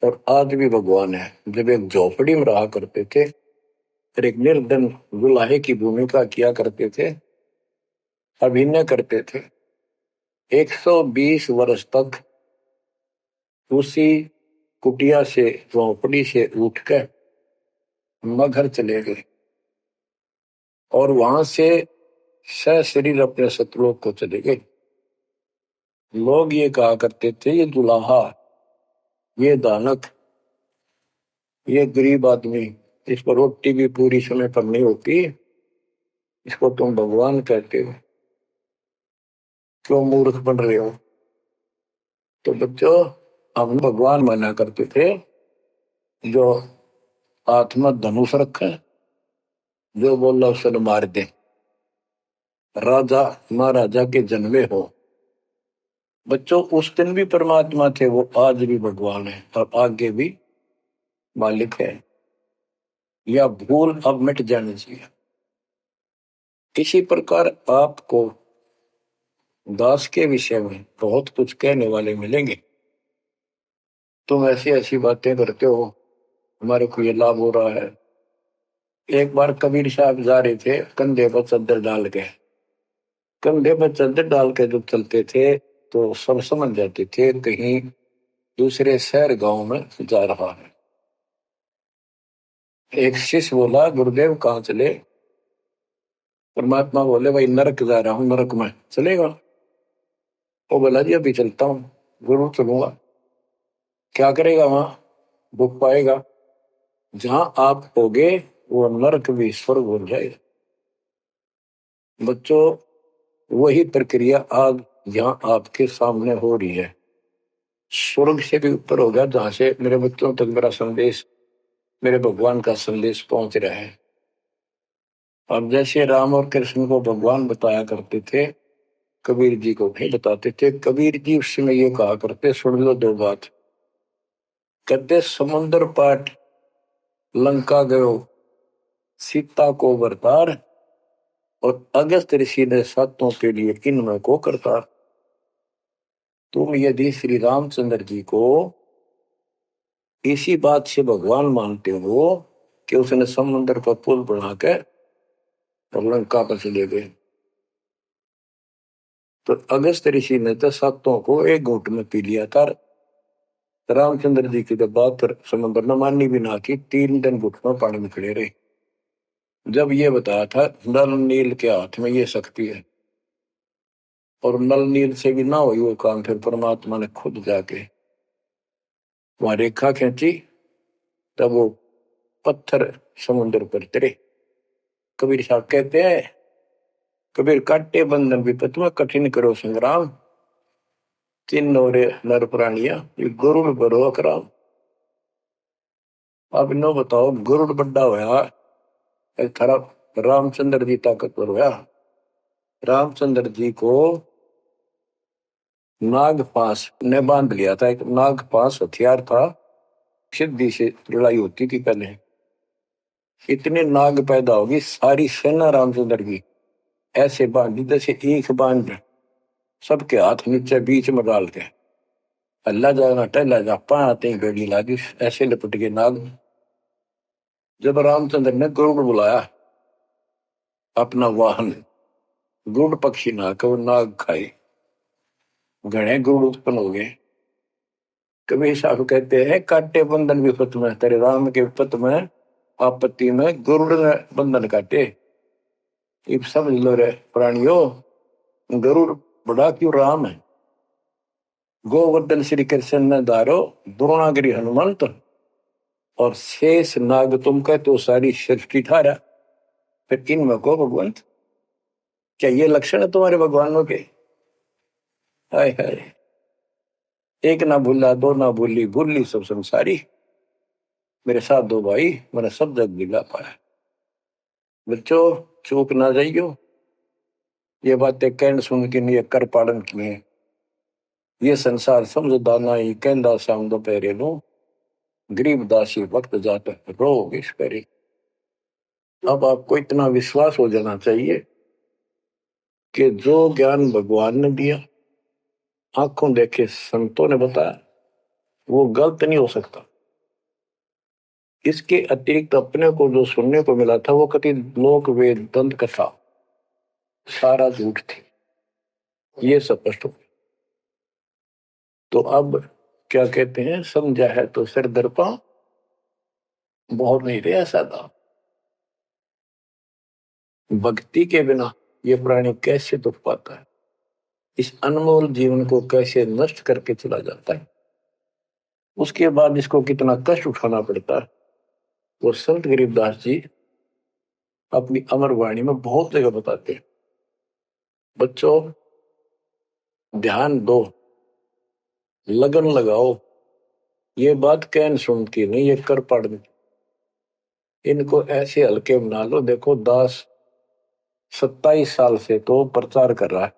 और आज भी भगवान है। जब एक झोपड़ी में रहा करते थे और एक निर्धन दुल्हे की भूमिका किया करते थे, अभिनय करते थे, 120 वर्ष तक उसी कुटिया से, झोपड़ी से उठकर मगहर चले गए और वहां से सशरीर अपने सतलोक को चले गए। लोग ये कहा करते थे ये दुल्हा, ये दानक, ये गरीब आदमी, इस पर रोटी भी पूरी समय पर नहीं होती, इसको तुम भगवान कहते हो, क्यों मूर्ख बन रहे हो। तो बच्चों, हम भगवान माना करते थे जो हाथ में धनुष रखे, जो बोला उसे मार दे, राजा महाराजा के जन्मे हो। बच्चों, उस दिन भी परमात्मा थे, वो आज भी भगवान है और आगे भी मालिक है। या भूल अब मिट जानी चाहिए। इसी प्रकार आपको दास के विषय में बहुत कुछ कहने वाले मिलेंगे। तुम ऐसी ऐसी बातें करते हो, हमारे को ये लाभ हो रहा है। एक बार कबीर साहब जा रहे थे कंधे पर चादर डाल के, कंधे पर चादर डाल के जब चलते थे तो सब समझ जाते थे कहीं दूसरे शहर गांव में जा रहा है। एक शिष्य बोला, गुरुदेव कहाँ चले? परमात्मा बोले, भाई नरक जा रहा हूं, नरक में चलेगा? वो बोला, जी अभी चलता हूँ, जरूर चलूंगा। क्या करेगा वहां? दुख पाएगा। जहां आप होगे वो नरक भी स्वर्ग हो जाएगा। बच्चों, वही प्रक्रिया आज यहाँ आपके सामने हो रही है। स्वर्ग से भी ऊपर होगा, जहां से मेरे बच्चों तक मेरा संदेश, मेरे भगवान का संदेश पहुंच रहा है। अब जैसे राम और कृष्ण को भगवान बताया करते थे, कबीर जी को नहीं बताते थे। कबीर जी उस समय ये कहा करते, सुन लो दो बात। कहते, समुद्र पाट लंका गयो सीता को बरतार, और अगस्त ऋषि ने सातों के लिए किन्नर को करतार। तुम यदि श्री रामचंद्र जी को इसी बात से भगवान मानते हो कि उसने समुद्र पर पुल बनाकर लंका पर चले गए, तो अगस्त ऋषि ने तो सातों को एक घूंट में पी लिया था। रामचंद्र जी की जब बात समुद्र ने माननी भी ना की, 3 दिन घुटनों पानी में खड़े रहे। जब ये बताया था नल नील के हाथ में ये शक्ति है, और नल नील से भी ना हुई वो काम, फिर परमात्मा ने खुद जाके वहां रेखा खींची, तब वो पत्थर समुद्र पर तरे। कबीर साहब कहते हैं, कबीर काटे बंधन विपत में कठिन करो संग्राम, तीन नोरे नर प्राणिया ये गरुड़ बरो अकराम। अब इनो बताओ, गरुड़ बड्डा होया, एक थारा रामचंद्र जी ताकतवर होया। रामचंद्र जी को नागपाश ने बांध लिया था। एक नागपाश हथियार था, सिद्धि से लड़ाई होती थी पहले। इतने नाग पैदा होगी, सारी सेना रामचंद्र की ऐसे बांधी जैसे ईख बांध, सबके हाथ नीचे बीच में डाल के अल्लाह जाना टहला जा पाते ही बेड़ी लागी, ऐसे लपट के नाग। जब रामचंद्र ने गरुड़ बुलाया अपना वाहन, गरुड़ पक्षी ना को नाग खाए, घने गरुड़ उत्पन्न हो गए। कबीर साहब कहते हैं, काटे बंधन विपत में, तेरे राम के विपत में आपत्ति में गरुड़ ने बंधन काटे। ये समझ लो रे प्राणियों, गरुड़ बड़ा क्यों राम है। गोवर्धन श्री कृष्ण ने धारो, द्रोणागिरी हनुमंत, और शेष नाग तुम कहते हो सारी सृष्टि थारा, फिर इनमें को भगवंत। क्या ये लक्षण है तुम्हारे भगवानों के? हाय हाय, एक ना भूला दो ना भूली, भूली सब संसारी, मेरे साथ दो भाई मैंने सब जग दिला पाया। बच्चों, चूक ना जाइयो, ये बातें कहन सुन के नहीं कर पालन किए। ये संसार समझदाना ही कहंदा शाम दोपहरे नो, गरीब दासी वक्त जाते रोग इस परे। अब आपको इतना विश्वास हो जाना चाहिए कि जो ज्ञान भगवान ने दिया, आंखों देखे संतों ने बताया, वो गलत नहीं हो सकता। इसके अतिरिक्त अपने को जो सुनने को मिला था वो कति लोक वेद दंत कथा सारा झूठ थी, ये स्पष्ट हो। तो अब क्या कहते हैं, समझा है तो सिर दर्पा, बहुत नहीं रहा सादा। भक्ति के बिना ये प्राणी कैसे दुख पाता है, इस अनमोल जीवन को कैसे नष्ट करके चला जाता है, उसके बाद इसको कितना कष्ट उठाना पड़ता है। वो संत गरीबदास जी अपनी अमर वाणी में बहुत जगह बताते हैं। बच्चों, ध्यान दो, लगन लगाओ, ये बात कहन सुन की नहीं, ये कर पढ़। इनको ऐसे हल्के बना लो। देखो, दास 27 साल से तो प्रचार कर रहा है,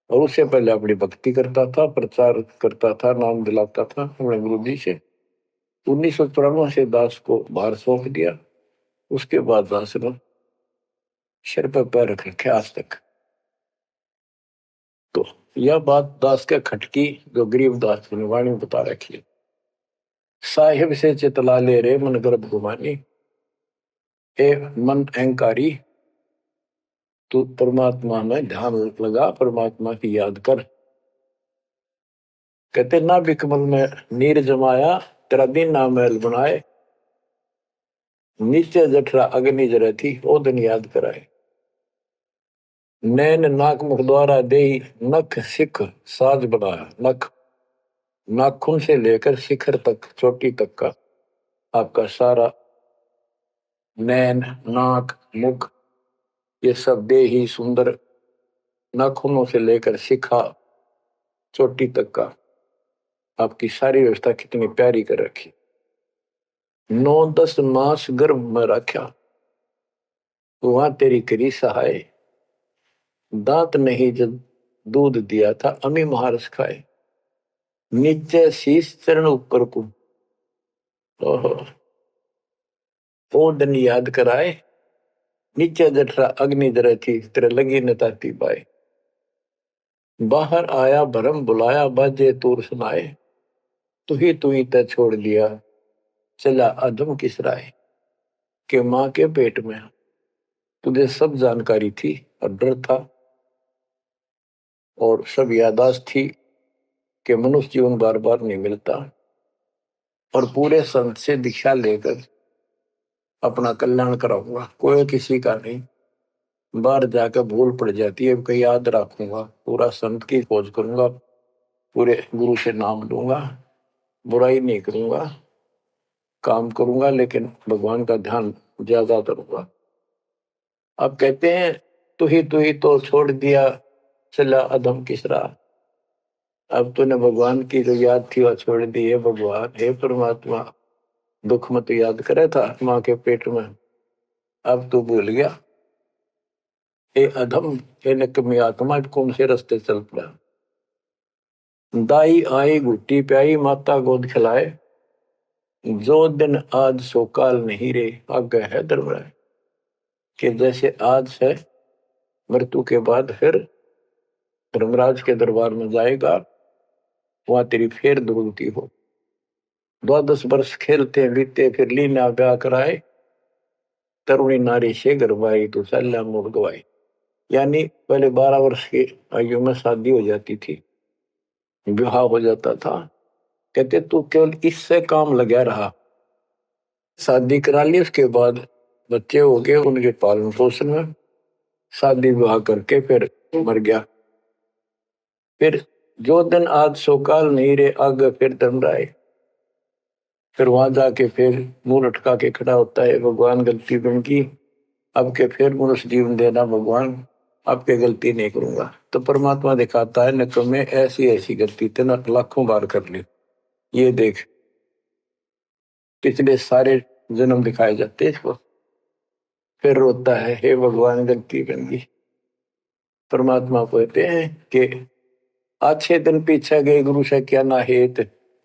और उससे पहले अपनी भक्ति करता था, प्रचार करता था, नाम दिलाता था अपने गुरु जी से। 1994 से दास को भार सौंप दिया, उसके बाद दास ने सिर पर पैर रख रखे आज तक। तो यह बात दास के खटकी जो गरीब दास की वाणी में बता रखी है। साहिब से चितला ले रे मन गर्भ गुमानी, ए मन अहंकारी तू परमात्मा में ध्यान लगा, परमात्मा की याद कर। कहते ना बिकमल में नीर जमाया, तेरा दिन ना महल बनाए, नीचे जठरा अग्नि जरे थी ओ दिन याद कराए। नैन नाक मुख द्वारा दे नख सिख साज बनाया, नख नाखून से लेकर शिखर तक चोटी तक का आपका सारा नैन नाक मुख ये सब दे ही सुंदर, नाखूनों से लेकर शिखा चोटी तक का आपकी सारी व्यवस्था कितनी प्यारी कर रखी। 9-10 मास गर्भ में रखा, वहां तेरी करी सहाय, दांत नहीं जब दूध दिया था अमी महारस खाए, नीचे शीश चरण ऊपर को ओहो वो दिन याद कराए, नीचे जठरा अग्नि जरे थी तेरे लगी न ताती पाए। बाहर आया भरम बुलाया बाजे तूर सुनाए, तू ही तय छोड़ दिया चला अधम किस राय। के माँ के पेट में तुझे सब जानकारी थी और डर था और सब यादाश्त थी कि मनुष्य जीवन बार बार नहीं मिलता, और पूरे संत से दीक्षा लेकर अपना कल्याण कराऊंगा, कोई किसी का नहीं। बाहर जाकर भूल पड़ जाती है, कहीं याद रखूंगा, पूरा संत की खोज करूंगा, पूरे गुरु से नाम लूंगा, बुराई नहीं करूंगा, काम करूंगा लेकिन भगवान का ध्यान ज्यादा करूंगा। अब कहते हैं तू ही तो छोड़ दिया चला अधम किसरा। अब तूने भगवान की जो याद थी वह छोड़ दी है। भगवान हे परमात्मा दुख मत याद करे था माँ के पेट में, अब तू भूल गया। ए अधम हे निकम्मी आत्मा कौन से रास्ते चल पड़ा। दाई आई घुट्टी प्याई माता गोद खिलाए, जो दिन आज सो काल नहीं रे आगे है दरबार। कि जैसे आज है मृत्यु के बाद फिर धर्मराज के दरबार में जाएगा, वहां तेरी फेर दुर्गति हो। 12 वर्ष खेलते बीते फिर लीना ब्याह कराए, तरुणी नारी से गरबाई तो सल्ला मोड़ गवाई। यानी पहले 12 वर्ष की आयु में शादी हो जाती थी, विवाह हो जाता था। कहते तू केवल इससे काम लगा रहा, शादी करा ली, उसके बाद बच्चे हो गए, उनके पालन पोषण में शादी विवाह करके फिर मर गया। फिर जो दिन आज सोकाल नहीं रे आगे फिर धर्मराय। फिर वहां जाके फिर मुंह लटका के खड़ा होता है, भगवान गलती बन की, अब के फिर मनुष्य जीवन देना भगवान, अब के गलती नहीं करूंगा। तो परमात्मा दिखाता है न तुम्हें ऐसी ऐसी गलती तेना लाखों बार कर ली, ये देख पिछले सारे जन्म दिखाए जाते इसको। फिर रोता है हे भगवान गलती बन गई। परमात्मा कहते हैं कि अच्छे दिन पीछे गए गुरु से क्या ना हेत,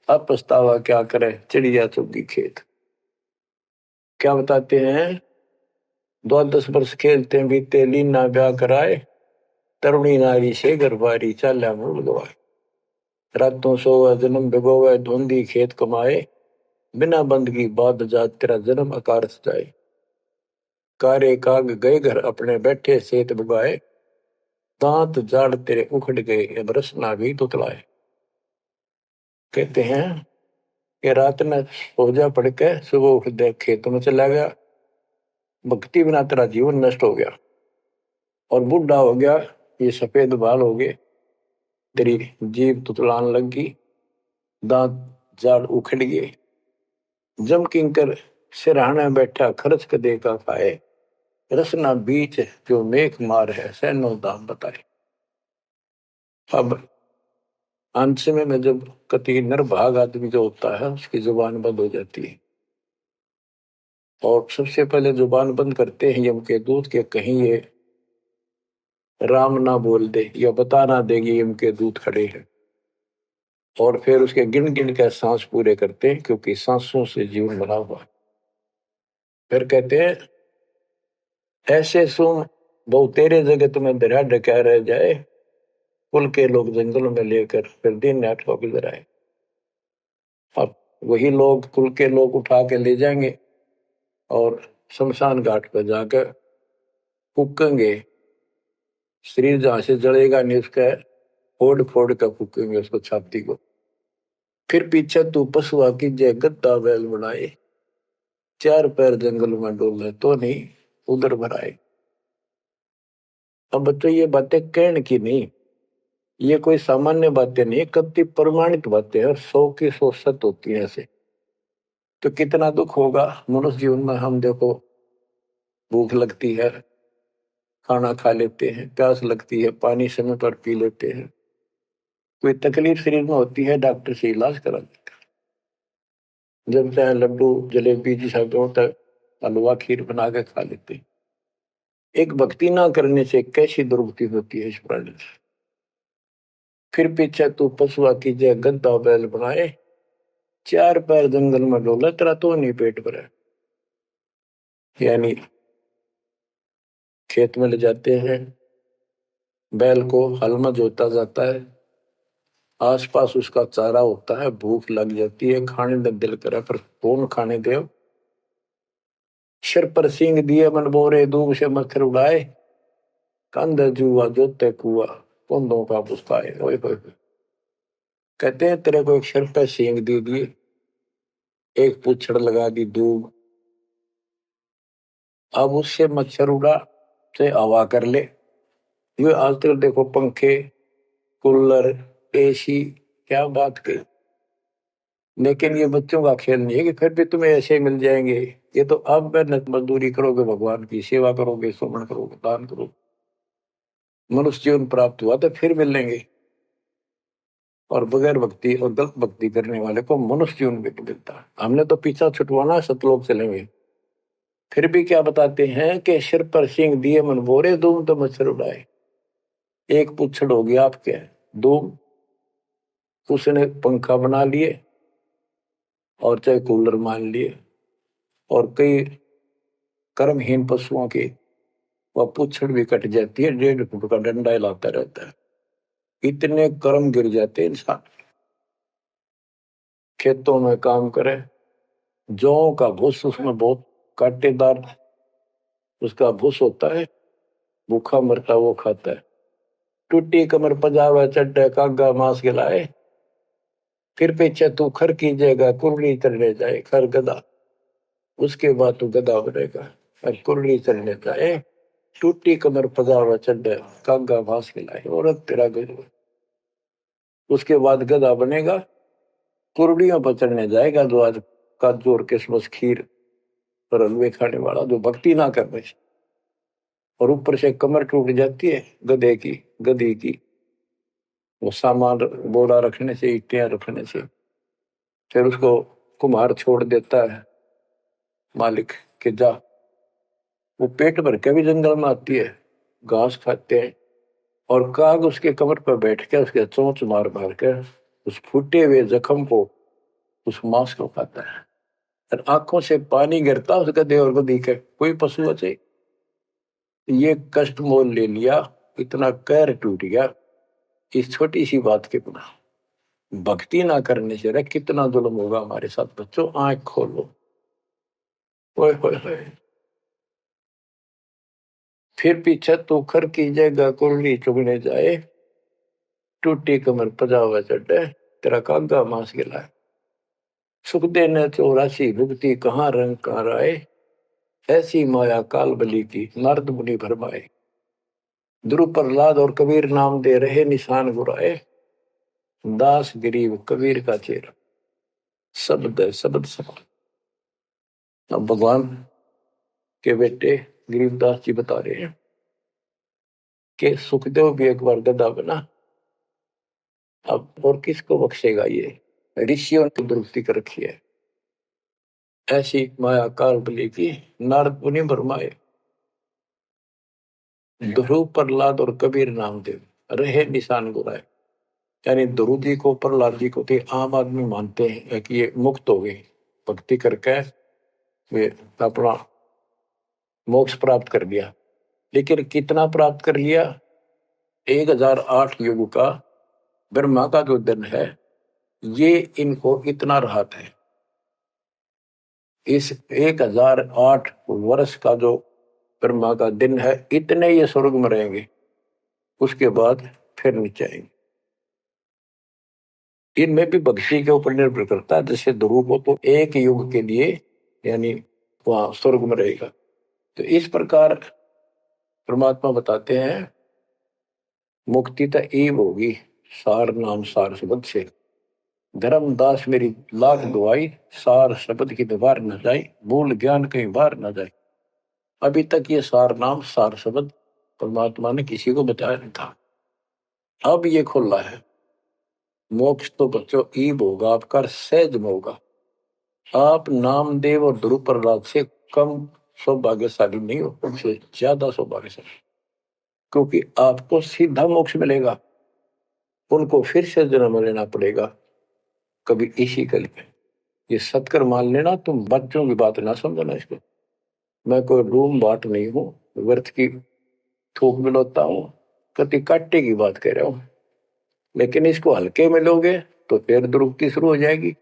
अब पछतावा क्या करे चिड़िया चुगी खेत। क्या बताते हैं 12 वर्ष खेलते बीते लीना ब्याह कराए, तरुणी नारी से गरबारी चाल्या मूल गवाए। रातों सोवा जन्म भिगोवे धुंधी खेत कमाए, बिना बंदगी बाद जात तेरा जन्म आकार सजाए। कारे काग गए घर अपने बैठे सेत बुगाए, दांत जाड़ तेरे उखड़ गए अब रसना भी तुतलाए। कहते हैं कि रात में सोजा पड़ के सुबह उठ दे खेतों में चला गया, भक्ति बिना तेरा जीवन नष्ट हो गया और बूढ़ा हो गया, ये सफेद बाल हो गए, तेरी जीभ तुतलान लग गई, दांत जाड़ उखड़ गए। जम किंकर सिरहाना बैठा खर्च क दे का खाए, रसना बीच जो मेघ मार है सैनो दाम बताए। अब अंत में जब कति निर्भाग आदमी जो होता है उसकी जुबान बंद हो जाती है, और सबसे पहले जुबान बंद करते हैं यम के दूत के कहीं ये राम ना बोल दे या बता ना देगी यम के दूत खड़े हैं, और फिर उसके गिन गिन के सांस पूरे करते हैं क्योंकि सांसों से जीवन बना हुआ है। फिर कहते हैं ऐसे सुन बहु तेरे जगत में दरिया ढका रह जाए, कुल के लोग जंगलों में लेकर फिर दिन रात को गुजर आए। अब वही लोग कुल के लोग उठा के ले जाएंगे और शमशान घाट पर जाकर फूकेंगे। शरीर जहां से जलेगा नहीं उसका फोड़ फोड़ कर फूकेंगे उसको, छाती को। फिर पीछे तू पशुआ की जय गद्दा बैल बनाए, चार पैर जंगल में डोले तो नहीं उधर भराए। अब बच्चों ये बातें कहने की नहीं, ये कोई सामान्य बातें नहीं, कति प्रमाणित बातें हैं और 100 की 100 सत्य होती है ऐसे। तो कितना दुख होगा मनुष्य जीवन में। हम देखो भूख लगती है, खाना खा लेते हैं, प्यास लगती है, पानी समय पर पी लेते हैं, कोई तकलीफ शरीर में होती है डॉक्टर से इलाज करा लेते हैं, जब चाहे लड्डू जलेबी जिस होता है हलवा खीर बना के खा लेते हैं। एक भक्ति ना करने से कैसी दुर्गति होती है इस प्राणी से। फिर पीछे तू पशुआ की जय गद्दा बैल बनाए, चार पैर जंगल में डोला तेरा तो नहीं पेट भरा। यानी खेत में ले जाते हैं, बैल को हल में जोता जाता है, आसपास उसका चारा होता है, भूख लग जाती है, खाने का दिल करे पर कौन खाने दे। सिर पर सींग दिए मन बोरे, दूब से मच्छर उड़ाए, कंध जुआ जोते कुआ, कुंदों का पुस्ताए। ओए होए, कहते हैं तेरे को एक सिर पर सींग दे दिए, एक पूछड़ लगा दी दूब, अब उससे मच्छर उड़ा से हवा कर ले। ये आजकल देखो पंखे कूलर एसी, क्या बात कही। लेकिन ये बच्चों का खेल नहीं है कि फिर भी तुम्हें ऐसे मिल जाएंगे। ये तो अब मेहनत मजदूरी करोगे, भगवान की सेवा करोगे, सुमन करोगे, दान करोगे, मनुष्य जीवन प्राप्त हुआ तो फिर मिलेंगे। और बगैर भक्ति और गलत भक्ति करने वाले को मनुष्य जीवन भी नहीं मिलता। हमने तो पीछा छुटवाना, सतलोक चलेंगे। फिर भी क्या बताते हैं कि सिर पर सिंह दिए मन बोरे, दूम तो मच्छर उड़ाए। एक पुच्छड़ हो गया आपके दूम, उसने पंखा बना लिए और चाहे कूलर मान लिए, और कई कर्महीन पशुओं की वह पुच्छड़ भी कट जाती है, 1.5 फुट का डंडा हिलाता रहता है। इतने कर्म गिर जाते इंसान। खेतों में काम करे, जौ का भूस उसमें बहुत कांटेदार उसका भूस होता है, भूखा मरता वो खाता है। टूटी कमर पजावा चड्डे कागा मांस खिलाए, फिर पीछे तू खर की जगह कुरली चढ़ने जाए। खर गधा, उसके बाद तू गधा बनेगा और कुरली चढ़ने जाए। टूटी कमर पजावा चड्डे कागा मांस खिलाए, और तेरा गधा। उसके बाद गधा बनेगा, कुरड़ियों पर चढ़ने जाएगा, जो आज काजू और किशमिश खीर और हलवे खाने वाला, जो भक्ति ना कर रहे। और ऊपर से कमर टूट जाती है गधे की, गधी की, वो सामान बोरा रखने से, ईटियां रखने से। फिर उसको कुम्हार छोड़ देता है मालिक के जा। वो पेट भर के भी जंगल में आती है, घास खाते हैं, और काग उसके कमर पर बैठ के उसके चोंच मार मार कर उस फूटे हुए जख्म को, उस मांस को खाता है। और आंखों से पानी गिरता उस गधे और गधी के, कोई पशु बचे। ये कष्ट मोल ले लिया, इतना कहर टूट गया इस छोटी सी बात के बिना। भक्ति ना करने से रे कितना जुल्म होगा हमारे साथ। बच्चों आंख खोलो। ओए होए होए। फिर पीछे तो खर की जगह कुरली चुगने जाए, टूटी कमर पजावा चढ़े, तेरा कागा मांस गिलाए। सुख देने 84 भुगती, कहाँ रंग कहाँ राय, ऐसी माया काल बली की, नारद मुनि भरमाए। ध्रुव प्रहलाद और कबीर नाम दे रहे निशान गुराए, दास गरीब कबीर का चेहरा। शब्द है, शब्द शब्द। अब भगवान के बेटे गरीबदास जी बता रहे हैं कि सुखदेव भी एक बार गधा बना। अब और किसको बख्शेगा ये, ऋषियों ने दुरुक्ति कर रखी है। ऐसी माया काल बली की, नारद मुनि भरमाए। ध्रुव प्रहलाद और कबीर नामदेव रहे निशान गुराए। यानी ध्रुव जी को प्रहलाद जी को थे आम आदमी मानते हैं कि ये मुक्त हो गए भक्ति करके, वे अपना मोक्ष प्राप्त कर लिया। लेकिन कितना प्राप्त कर लिया? 1008 युग का ब्रह्मा का जो दिन है, ये इनको इतना राहत है। इस 1008 वर्ष का जो ब्रह्मा का दिन है, इतने ये स्वर्ग में रहेंगे, उसके बाद फिर नीचे आएंगे। इनमें भी भक्ति के ऊपर निर्भर करता है। जैसे ध्रुव को तो एक युग के लिए यानी वहां स्वर्ग में रहेगा। तो इस प्रकार परमात्मा बताते हैं मुक्ति तो ईव होगी सार नाम सार शब्द से। धर्मदास मेरी लाख दुआई, सार शब्द की दीवार न जाए, भूल ज्ञान कहीं बाहर न जाए। अभी तक ये सार नाम सार शब्द परमात्मा ने किसी को बताया नहीं था, अब ये खुला है। मोक्ष तो बच्चों ईब होगा, आपका सहज में होगा। आप नामदेव और ध्रुव प्रहलाद से कम सौभाग्यशाली नहीं हो, उनसे ज्यादा सौभाग्यशाली, क्योंकि आपको सीधा मोक्ष मिलेगा। उनको फिर से जन्म लेना पड़ेगा कभी इसी कल में। ये सत्कर मान लेना, तुम बच्चों की बात ना समझना इसको। मैं कोई रूम बाट नहीं हूं, व्यर्थ की थूक मिलोता हूं, कति काटे की बात कह रहा हूं। लेकिन इसको हल्के में लोगे तो फिर दुरुक्ति शुरू हो जाएगी,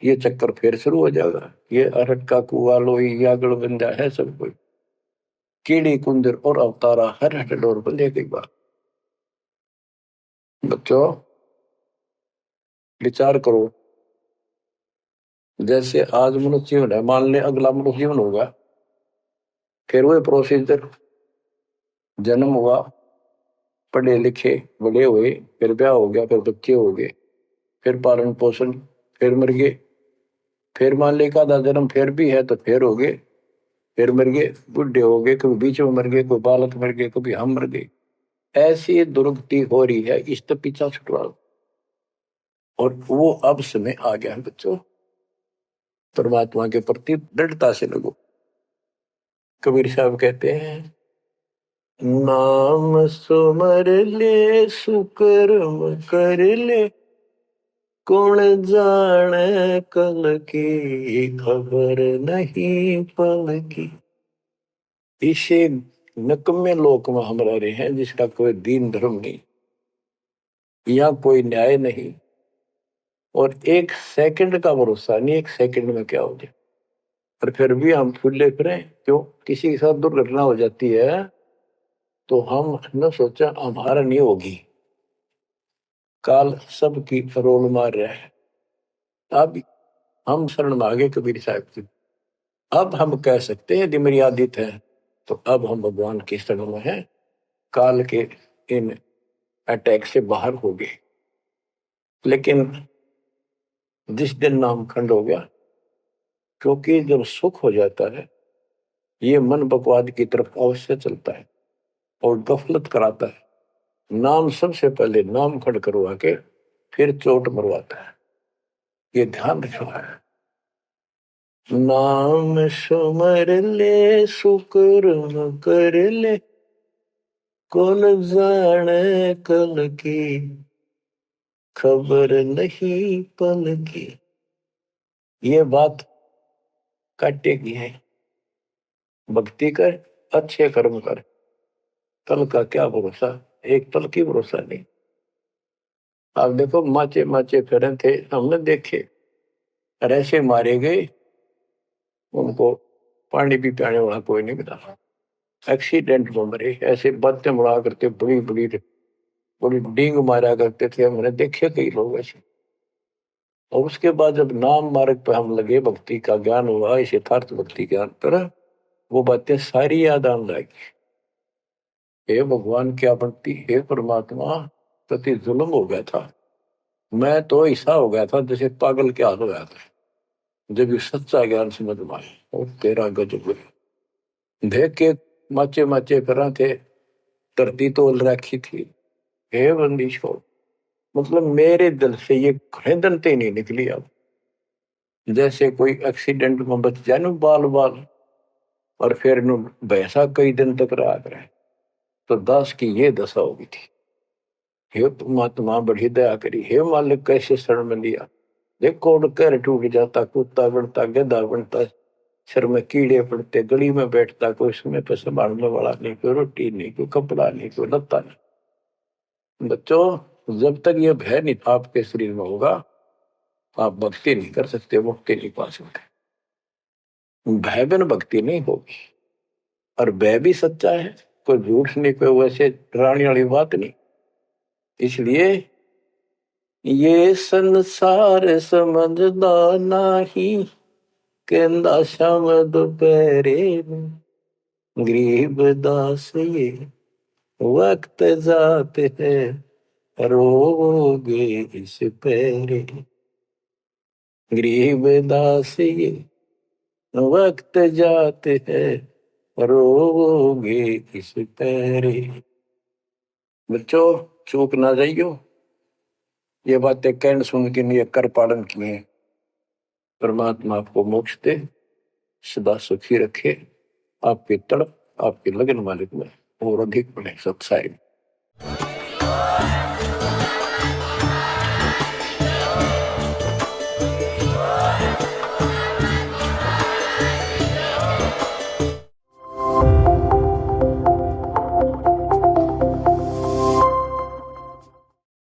ये चक्कर फिर शुरू हो जाएगा। ये अरट का कुआ लोई यागड़ बंदा है सब कोई, कीड़ी कुंदर और अवतारा हर हट डोर बंदे की बात। बच्चों विचार करो, जैसे आज मनुष्य जीवन है, मान ले अगला मनुष्य जीवन होगा, फिर वही प्रोसीजर, जन्म हुआ, पढ़े लिखे बड़े हुए, फिर ब्याह हो गया, फिर बच्चे हो गए, फिर पालन पोषण, फिर मर गए, फिर मान ले का जन्म फिर भी है तो फिर हो गए, फिर मर गए, बुढ़े हो गए, कभी बीच में मर गए, कोई बालक मर गए, कभी हम मर गए। ऐसी दुर्गति हो रही है, इस तो पीछा छुटवा। और वो अब समय आ गया है बच्चों, परमात्मा के प्रति दृढ़ता से लगो। कबीर साहब कहते हैं, नाम सुमर ले सुकर्म कर ले, कौन जाने कल की खबर नहीं पल की। इसे नकम्मे लोक में हम रह रहे हैं, जिसका कोई दीन धर्म नहीं, यहाँ कोई न्याय नहीं, और एक सेकंड का भरोसा नहीं, एक सेकंड में क्या हो जाए। और फिर भी हम फुले फिरे क्यों? किसी के साथ दुर्घटना हो जाती है तो हम न सोचा हमारा नहीं होगी, काल सबकी रोल मार रहा है। अब हम शरण मांगे कबीर साहब की, अब हम कह सकते हैं यदि मर्यादित है तो अब हम भगवान की शरण में हैं, काल के इन अटैक से बाहर हो गए। लेकिन जिस दिन नाम खंड हो गया, क्योंकि जब सुख हो जाता है ये मन बकवाद की तरफ अवश्य चलता है और गफलत कराता है। नाम सबसे पहले नाम खड़ करवा के फिर चोट मरवाता है, ये ध्यान रखना है। नाम सुमर ले सुकर्म कर ले, कौन जाने कल की खबर नहीं पल की। ये बात काटे की है, भक्ति कर, अच्छे कर्म कर, कल का क्या भरोसा, एक पल की भरोसा नहीं। आप देखो माचे माचे फिरे थे, हमने देखे और ऐसे मारे गए, उनको पानी भी पियाने वाला कोई नहीं मिला, एक्सीडेंट में मरे। ऐसे बातें बड़ा करते, बड़ी बड़ी बड़ी डींग मारा करते थे, हमने देखे कई लोग ऐसे। और उसके बाद जब नाम मार्ग पर हम लगे, भक्ति का ज्ञान हुआ, इस यथार्थ भक्ति ज्ञान पर, वो बातें सारी याद आने लगी। हे भगवान क्या बनती, हे परमात्मा प्रति जुल्म हो गया था, मैं तो ऐसा हो गया था जैसे पागल के हाल हो गया था। जब ये सच्चा ज्ञान समझ में आए और तेरा गजब देख के माचे माचे फिरा थे, धरती तोल रखी थी। हे बंदी छोड़, मतलब मेरे दिल से ये खरीदनते नहीं निकली। अब जैसे कोई एक्सीडेंट में बच जाए ना बाल बाल, और फिर भैंसा कई दिन तक रहा करे, तो दास की ये दशा होगी थी। हे परमात्मा बड़ी दया करी, हे मालिक कैसे शरण में लिया। देखो कर टूट जाता, कुत्ता बनता, गधा बनता, सिर में कीड़े पड़ते, गली में बैठता, कोई समय पर संभालने वाला नहीं, कोई रोटी नहीं, कोई कपड़ा नहीं, कोई लत्ता नहीं। बच्चों, जब तक ये भय नहीं आपके शरीर में होगा, आप भक्ति नहीं कर सकते, मुक्ति नहीं पा सकते। भय बिन भक्ति नहीं होगी। और भय भी सच्चा है, कोई झूठ नहीं, कोई वैसे डराने वाली बात नहीं। इसलिए ये संसार समझदा नहीं, कहंदा शाम दोपहरे गरीब दास ये वक्त जाते है, रोगे इस पैरे। गरीब दास ये वक्त जाते हैं, रोगे इस पैरे। बच्चों, चूक ना जाइयो, ये बातें कहन सुन के नहीं, कर पालन किए। परमात्मा आपको मोक्ष दे, सदा सुखी रखे, आपके तड़प, आपके लगन मालिक में और अधिक बने सत्साई।